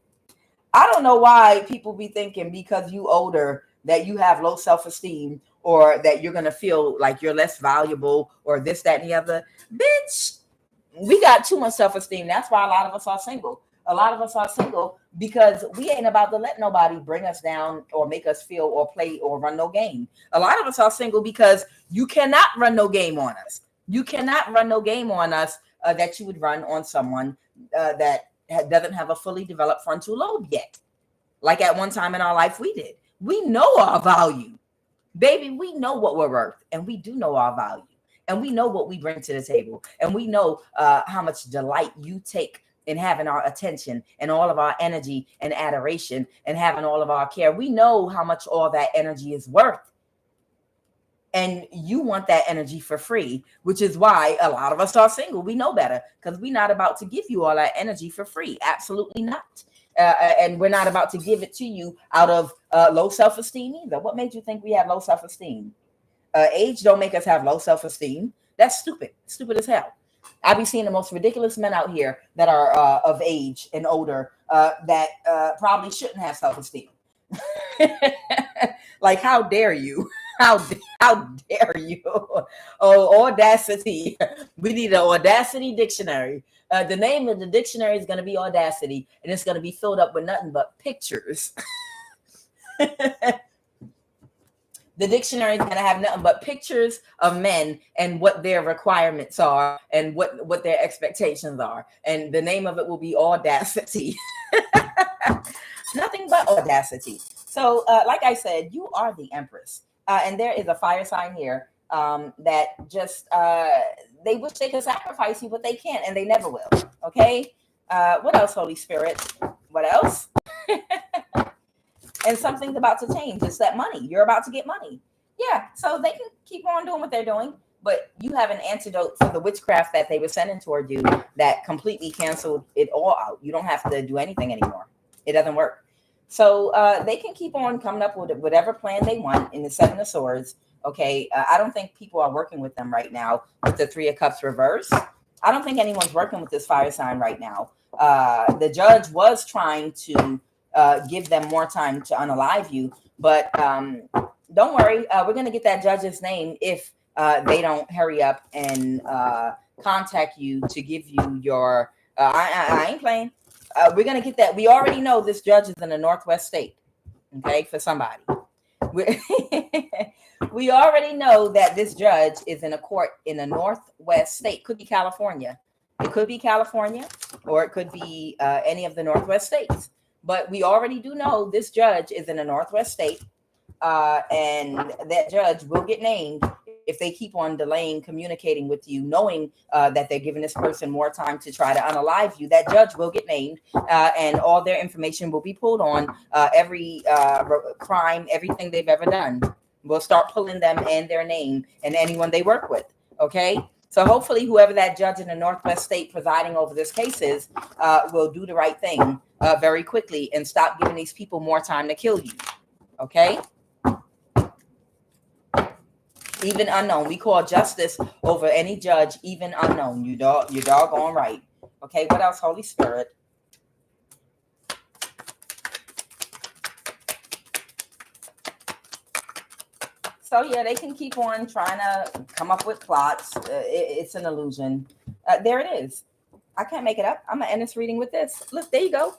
Speaker 1: because you older that you have low self-esteem, or that you're going to feel like you're less valuable, or this, that, and the other. Bitch, we got too much self-esteem. That's why a lot of us are single. A lot of us are single because we ain't about to let nobody bring us down or make us feel or play or run no game. A lot of us are single because you cannot run no game on us. You cannot run no game on us that you would run on someone that doesn't have a fully developed frontal lobe yet. Like at one time in our life we did. We know our value. Baby, we know what we're worth, and we do know our value. And we know what we bring to the table. And we know how much delight you take in having our attention and all of our energy and adoration and having all of our care. We know how much all that energy is worth. And you want that energy for free, which is why a lot of us are single. We know better, because we're not about to give you all that energy for free. Absolutely not. And we're not about to give it to you out of low self-esteem either. What made you think we have low self-esteem? Age don't make us have low self-esteem. That's stupid. Stupid as hell. I be seeing the most ridiculous men out here that are of age and older that probably shouldn't have self-esteem. Like, how dare you? How dare you? Oh, audacity. We need an audacity dictionary. The name of the dictionary is going to be Audacity, and it's going to be filled up with nothing but pictures. The dictionary is going to have nothing but pictures of men and what their requirements are and what their expectations are. And the name of it will be Audacity. Nothing but audacity. So, like I said, you are the Empress. And there is a fire sign here that just, they wish they could sacrifice you, but they can't, and they never will. Okay? What else, Holy Spirit? What else? And something's about to change. It's that money. You're about to get money. Yeah, so they can keep on doing what they're doing, but you have an antidote for the witchcraft that they were sending toward you that completely canceled it all out. You don't have to do anything anymore. It doesn't work. So they can keep on coming up with whatever plan they want in the Seven of Swords. Okay, I don't think people are working with them right now with the Three of Cups reverse. I don't think anyone's working with this fire sign right now. The judge was trying to give them more time to unalive you, but don't worry, we're going to get that judge's name if they don't hurry up and contact you to give you your I ain't playing. We're going to get that. We already know this judge is in a Northwest state. Okay, for somebody. We already know that this judge is in a court in a Northwest state. Could be California. It could be California, or it could be any of the Northwest states. But we already do know this judge is in a Northwest state. and that judge will get named if they keep on delaying communicating with you, knowing that they're giving this person more time to try to unalive you. That judge will get named, and all their information will be pulled on every crime, everything they've ever done. We'll start pulling them and their name and anyone they work with. Okay. So hopefully whoever that judge in the Northwest state presiding over this case is will do the right thing very quickly and stop giving these people more time to kill you. Okay. Even unknown. We call justice over any judge, even unknown. You're doggone right. Okay. What else, Holy Spirit? So yeah, they can keep on trying to come up with plots. It's an illusion. There it is. I can't make it up. I'm gonna end this reading with this. Look, there you go.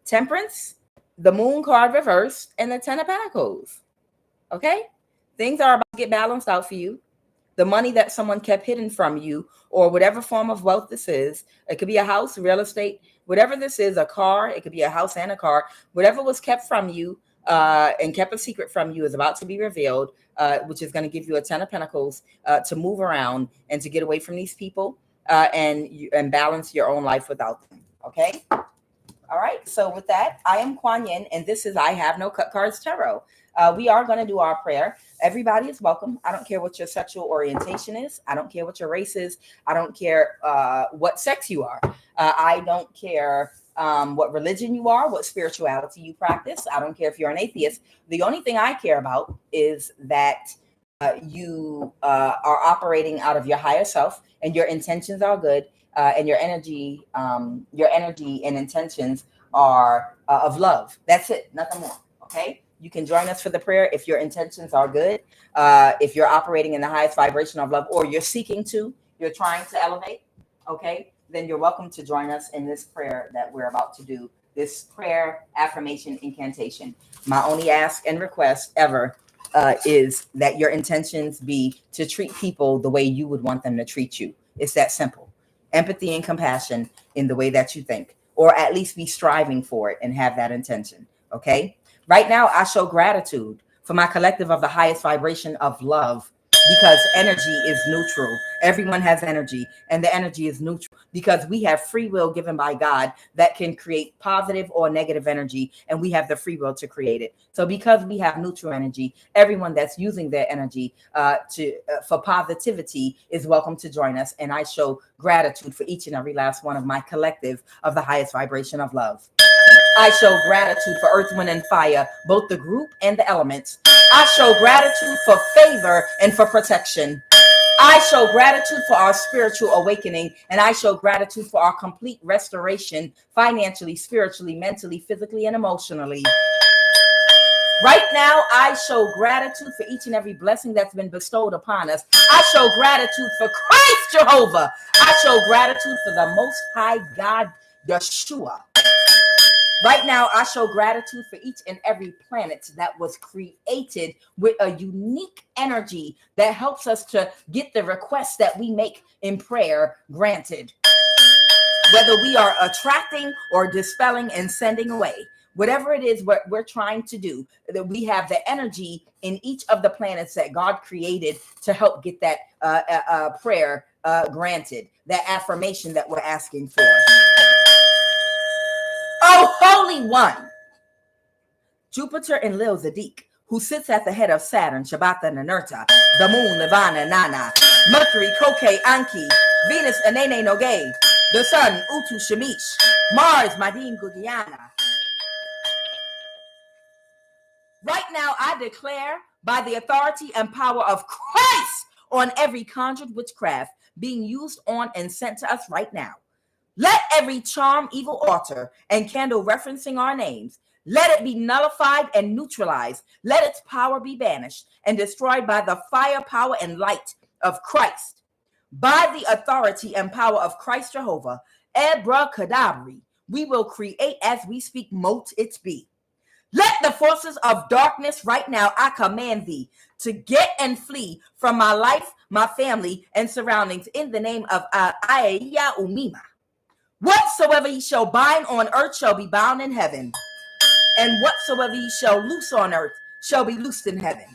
Speaker 1: Temperance, the Moon card reversed, and the Ten of Pentacles. Okay, things are about to get balanced out for you. The money that someone kept hidden from you, or whatever form of wealth this is, it could be a house, real estate, whatever this is, a car. It could be a house and a car. Whatever was kept from you and kept a secret from you is about to be revealed. Which is going to give you a Ten of Pentacles to move around and to get away from these people and balance your own life without them. Okay. All right. So with that, I am Kuan Yin, and this is I Have No Cut Cards Tarot. We are going to do our prayer. Everybody is welcome. I don't care what your sexual orientation is. I don't care what your race is. I don't care what sex you are. I don't care what religion you are, what spirituality you practice. I don't care if you're an atheist. The only thing I care about is that you are operating out of your higher self and your intentions are good, and your energy and intentions are of love. That's it, nothing more. Okay. You can join us for the prayer if your intentions are good, if you're operating in the highest vibration of love, or you're trying to elevate. Okay. Then you're welcome to join us in this prayer that we're about to do, this prayer, affirmation, incantation. My only ask and request ever is that your intentions be to treat people the way you would want them to treat you. It's that simple. Empathy and compassion in the way that you think, or at least be striving for it and have that intention. Okay. Right now, I show gratitude for my collective of the highest vibration of love, because energy is neutral. Everyone has energy, and the energy is neutral because we have free will given by God that can create positive or negative energy, and we have the free will to create it. So because we have neutral energy, everyone that's using their energy for positivity is welcome to join us, and I show gratitude for each and every last one of my collective of the highest vibration of love. I show gratitude for Earth, Wind, and Fire, both the group and the elements. I show gratitude for favor and for protection. I show gratitude for our spiritual awakening, and I show gratitude for our complete restoration, financially, spiritually, mentally, physically, and emotionally. Right now, I show gratitude for each and every blessing that's been bestowed upon us. I show gratitude for Christ Jehovah. I show gratitude for the Most High God, Yeshua. Right now, I show gratitude for each and every planet that was created with a unique energy that helps us to get the requests that we make in prayer granted. Whether we are attracting or dispelling and sending away, whatever it is what we're trying to do, that we have the energy in each of the planets that God created to help get that prayer granted, that affirmation that we're asking for. Oh, Holy One, Jupiter and Lil Zadik, who sits at the head of Saturn, Shabbatha Nanurta, the Moon, Nirvana Nana, Mercury, Koke, Anki, Venus, Anene Noge, the Sun, Utu Shamish, Mars, Madim Gugiana. Right now, I declare by the authority and power of Christ on every conjured witchcraft being used on and sent to us right now. Let every charm, evil altar, and candle referencing our names, let it be nullified and neutralized. Let its power be banished and destroyed by the fire, power, and light of Christ. By the authority and power of Christ Jehovah, Abracadabra, we will create as we speak, mote it be. Let the forces of darkness right now, I command thee to get and flee from my life, my family, and surroundings in the name of Aya Umima. Whatsoever ye shall bind on earth shall be bound in heaven, and whatsoever ye shall loose on earth shall be loosed in heaven.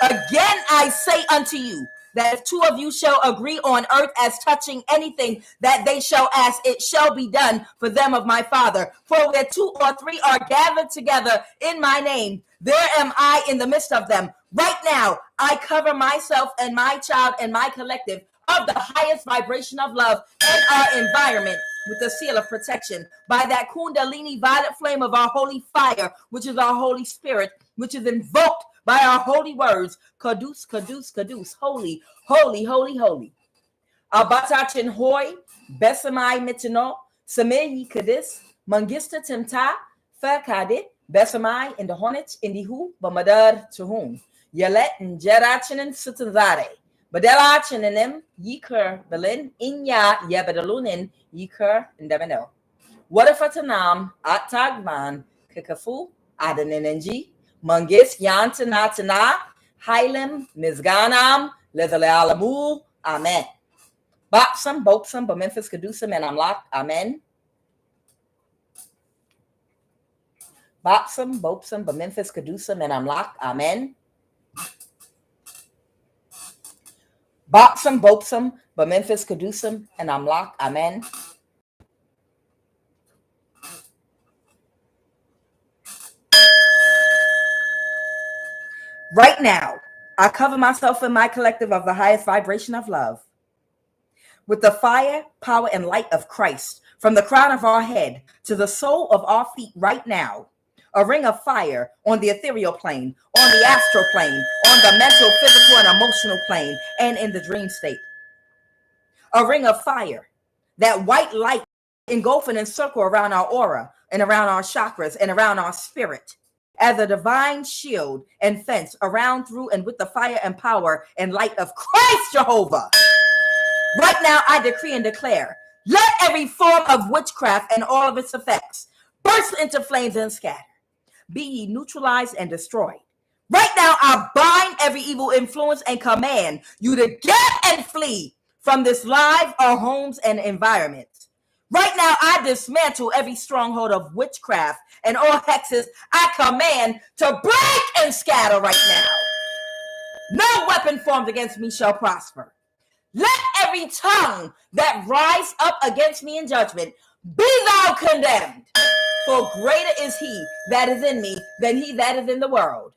Speaker 1: Again I say unto you, that if two of you shall agree on earth as touching anything that they shall ask, it shall be done for them of my Father. For where two or three are gathered together in my name, there am I in the midst of them. Right now, I cover myself and my child and my collective of the highest vibration of love and our environment with the seal of protection by that kundalini violet flame of our holy fire, which is our Holy Spirit, which is invoked by our holy words, kadus, kadus, kadus, holy, holy, holy, holy. Abatachin hoy, besamai mitino, sameyi kadis, mangista timta, fakadit, besamai in the hornet, in the hu, bamadar to whom. Yalet and jerachinin sutazare. Badelachinin, yiker, belin, inya, yabadalunin, yiker, and demino. What if atanam, atagman, kikafu, adaninenji, mangis, yantanatana, hylim, mizganam, lezalealamu, amen. Bopsum, bopsum, Memphis Kadusum, and I'm locked, amen. Bopsum, bopsum, Memphis Kadusum, and I'm locked, amen. Bopsum, bopsum, Memphis Kadusum, and I'm locked, amen. Right now, I cover myself and my collective of the highest vibration of love with the fire, power, and light of Christ from the crown of our head to the sole of our feet right now. A ring of fire on the ethereal plane, on the astral plane, on the mental, physical, and emotional plane, and in the dream state. A ring of fire, that white light engulfing and circle around our aura and around our chakras and around our spirit as a divine shield and fence around, through, and with the fire and power and light of Christ Jehovah. Right now, I decree and declare, let every form of witchcraft and all of its effects burst into flames and scatter. Be ye neutralized and destroyed. Right now, I bind every evil influence and command you to get and flee from this live, our homes, and environments. Right now, I dismantle every stronghold of witchcraft and all hexes. I command to break and scatter right now. No weapon formed against me shall prosper. Let every tongue that rise up against me in judgment be thou condemned. For greater is he that is in me than he that is in the world.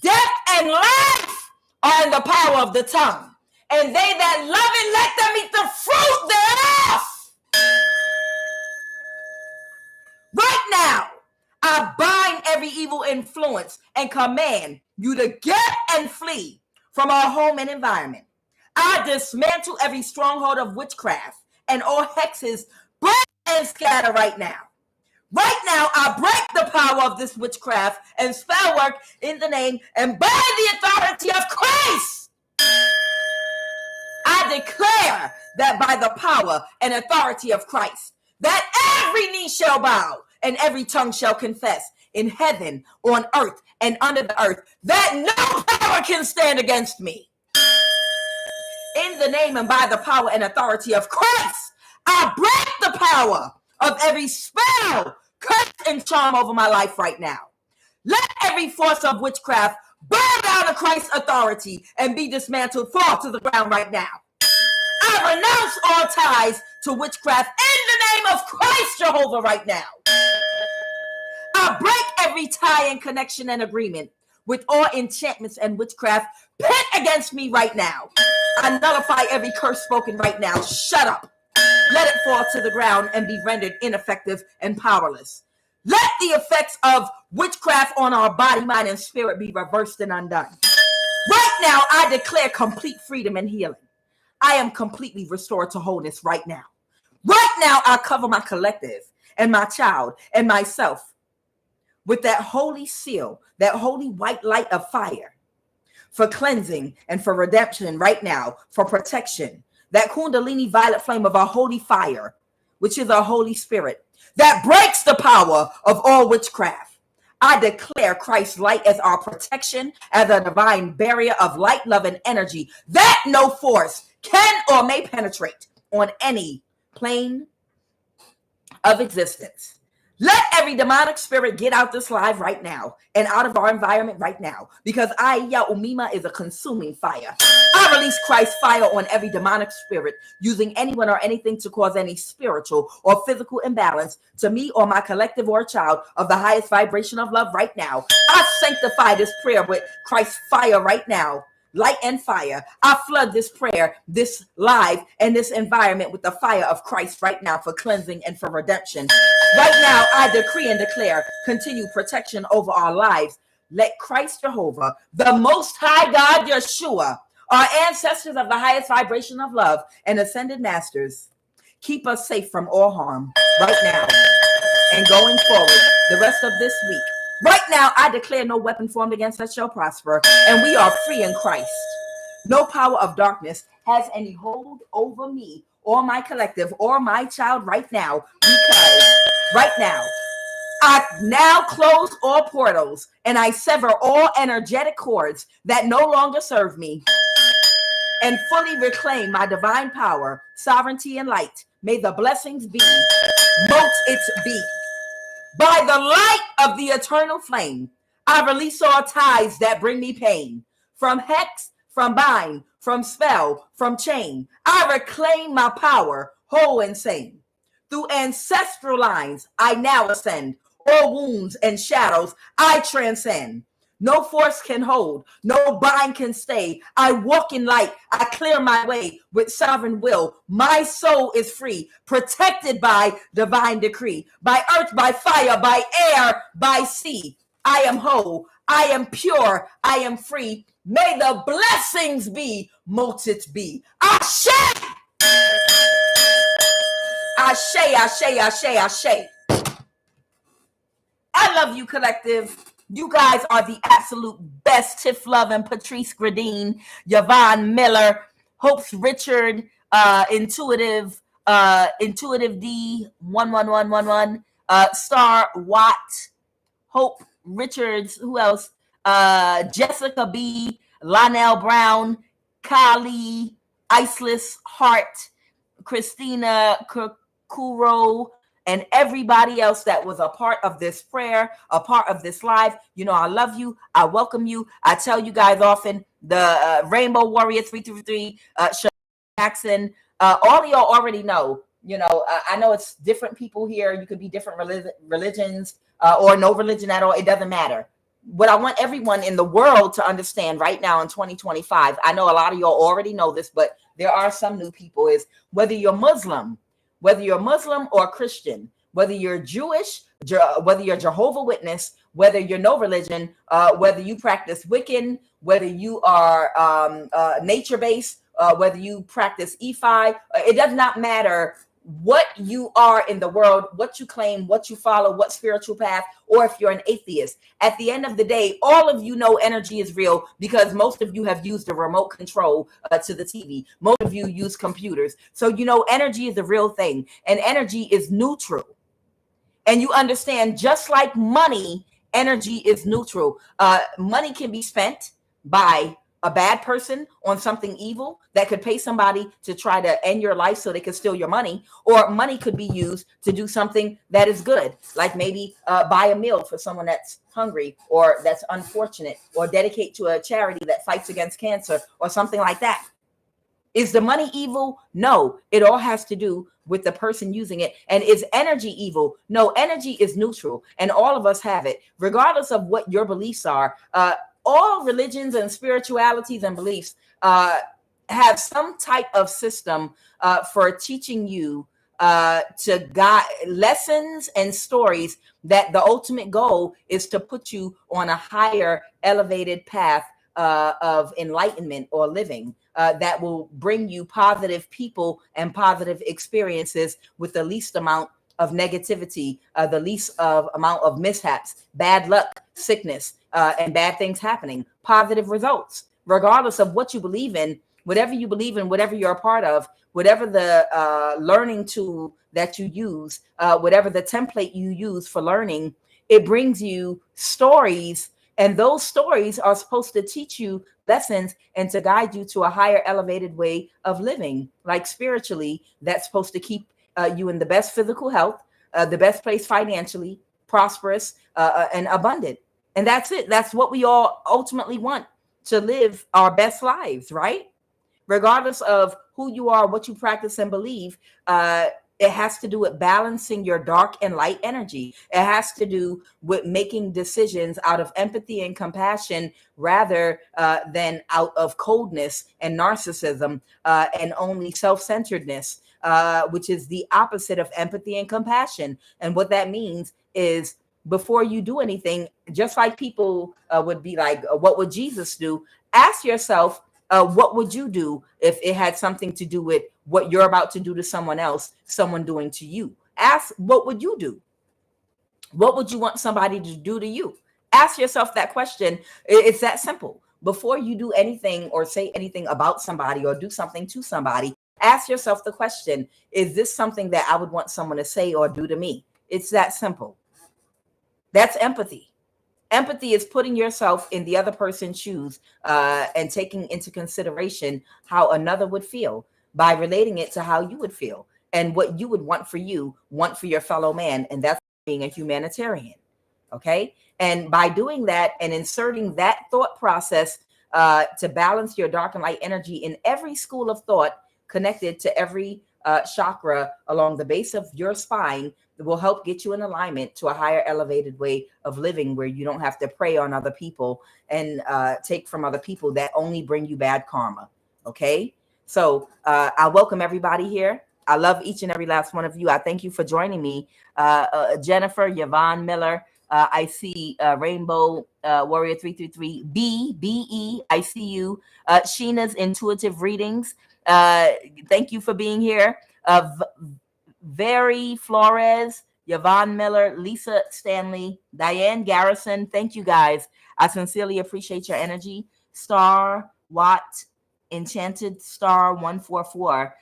Speaker 1: Death and life are in the power of the tongue, and they that love it, let them eat the fruit thereof. Right now, I bind every evil influence and command you to get and flee from our home and environment. I dismantle every stronghold of witchcraft and all hexes, break and scatter right now. Right now, I break the power of this witchcraft and spell work in the name and by the authority of Christ. I declare that by the power and authority of Christ, that every knee shall bow and every tongue shall confess in heaven, on earth, and under the earth, that no power can stand against me. In the name and by the power and authority of Christ, I break the power of every spell, curse, and charm over my life right now. Let every force of witchcraft burn down to Christ's authority and be dismantled, fall to the ground right now. I renounce all ties to witchcraft in the name of Christ Jehovah right now. I break every tie and connection and agreement with all enchantments and witchcraft pit against me right now. I nullify every curse spoken right now. Shut up. Let it fall to the ground and be rendered ineffective and powerless. Let the effects of witchcraft on our body, mind, and spirit be reversed and undone. Right now, I declare complete freedom and healing. I am completely restored to wholeness right now. Right now, I cover my collective and my child and myself with that holy seal, that holy white light of fire for cleansing and for redemption right now, for protection. That kundalini violet flame of our holy fire, which is our Holy Spirit, that breaks the power of all witchcraft. I declare Christ's light as our protection, as a divine barrier of light, love, and energy that no force can or may penetrate on any plane of existence. Let every demonic spirit get out this live right now and out of our environment right now, because Umima is a consuming fire. I release Christ's fire on every demonic spirit using anyone or anything to cause any spiritual or physical imbalance to me or my collective or child of the highest vibration of love right now. I sanctify this prayer with Christ's fire right now. Light and fire. I flood this prayer, this live, and this environment with the fire of Christ right now for cleansing and for redemption. Right now, I decree and declare continued protection over our lives. Let Christ Jehovah, the Most High God Yeshua, our ancestors of the highest vibration of love and ascended masters, keep us safe from all harm right now and going forward the rest of this week. Right now, I declare no weapon formed against us shall prosper, and we are free in Christ. No power of darkness has any hold over me or my collective or my child right now, because right now, I now close all portals and I sever all energetic cords that no longer serve me and fully reclaim my divine power, sovereignty, and light. May the blessings be, mote it be. By the light of the eternal flame, I release all ties that bring me pain. From hex, from bind, from spell, from chain, I reclaim my power, whole and sane. Through ancestral lines, I now ascend. All wounds and shadows, I transcend. No force can hold, no bind can stay. I walk in light, I clear my way with sovereign will. My soul is free, protected by divine decree, by earth, by fire, by air, by sea. I am whole, I am pure, I am free. May the blessings be, mote it be. Ashe! Ashe, ashe, ashe, ashe. I love you, collective. You guys are the absolute best. Tiff Love and Patrice Gradine, Yvonne Miller, Hopes Richard, Intuitive D 11111, Star Watt, Hope Richards, who else? Jessica B, Lionel Brown, Kali, Iceless Heart, Christina Kuro, and everybody else that was a part of this prayer, a part of this live. You know, I love you. I welcome you. I tell you guys often, the Rainbow Warrior 333, Jackson, all of y'all already know. You know, I know it's different people here. You could be different religions or no religion at all. It doesn't matter. What I want everyone in the world to understand right now in 2025, I know a lot of y'all already know this, but there are some new people, is whether you're Muslim or Christian, whether you're Jewish, whether you're Jehovah's Witness, whether you're no religion, whether you practice Wiccan, whether you are nature-based, whether you practice EFI, it does not matter what you are in the world, what you claim, what you follow, what spiritual path, or if you're an atheist. At the end of the day, all of you know energy is real, because most of you have used a remote control to the TV. Most of you use computers. So you know energy is a real thing, and energy is neutral. And you understand, just like money, energy is neutral. Money can be spent by a bad person on something evil that could pay somebody to try to end your life so they could steal your money, or money could be used to do something that is good, like maybe buy a meal for someone that's hungry or that's unfortunate, or dedicate to a charity that fights against cancer or something like that. Is the money evil? No, it all has to do with the person using it. And is energy evil? No, energy is neutral, and all of us have it, regardless of what your beliefs are. All religions and spiritualities and beliefs have some type of system for teaching you to guide lessons and stories that the ultimate goal is to put you on a higher elevated path of enlightenment or living that will bring you positive people and positive experiences with the least amount of negativity, the least amount of mishaps, bad luck, sickness, and bad things happening, positive results, regardless of what you believe in, whatever you believe in, whatever you're a part of, whatever the learning tool that you use, whatever the template you use for learning, it brings you stories. And those stories are supposed to teach you lessons and to guide you to a higher elevated way of living, like spiritually, that's supposed to keep you in the best physical health, the best place financially, prosperous, and abundant. And that's it. That's what we all ultimately want, to live our best lives, right? Regardless of who you are, what you practice and believe, it has to do with balancing your dark and light energy. It has to do with making decisions out of empathy and compassion rather than out of coldness and narcissism and only self-centeredness, which is the opposite of empathy and compassion. And what that means is, before you do anything, just like people would be like, what would Jesus do? Ask yourself, what would you do if it had something to do with what you're about to do to someone else, someone doing to you? Ask, what would you do? What would you want somebody to do to you? Ask yourself that question. It's that simple. Before you do anything or say anything about somebody or do something to somebody, ask yourself the question, is this something that I would want someone to say or do to me? It's that simple. That's empathy. Empathy is putting yourself in the other person's shoes and taking into consideration how another would feel by relating it to how you would feel and what you would want for your fellow man. And that's being a humanitarian. Okay. And by doing that and inserting that thought process to balance your dark and light energy in every school of thought connected to every chakra along the base of your spine, will help get you in alignment to a higher elevated way of living, where you don't have to prey on other people and take from other people that only bring you bad karma. Okay. So I welcome everybody here. I love each and every last one of you. I thank you for joining me. Jennifer, Yvonne Miller. I see Rainbow Warrior 333 BE. I see you. Sheena's Intuitive Readings. Thank you for being here. Very Flores, Yvonne Miller, Lisa Stanley, Diane Garrison. Thank you guys. I sincerely appreciate your energy. Star Watt, Enchanted Star 144.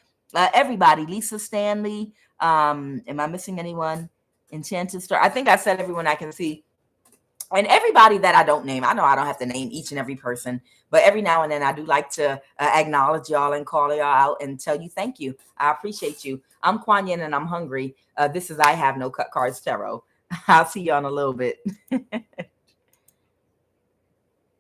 Speaker 1: Everybody, Lisa Stanley. Am I missing anyone? Enchanted Star. I think I said everyone I can see. And everybody that I don't name. I know I don't have to name each and every person, but every now and then I do like to acknowledge y'all and call y'all out and tell you thank you. I appreciate you. I'm Quan Yin and I'm hungry. This is I Have No Cut Cards Tarot. I'll see you in a little bit.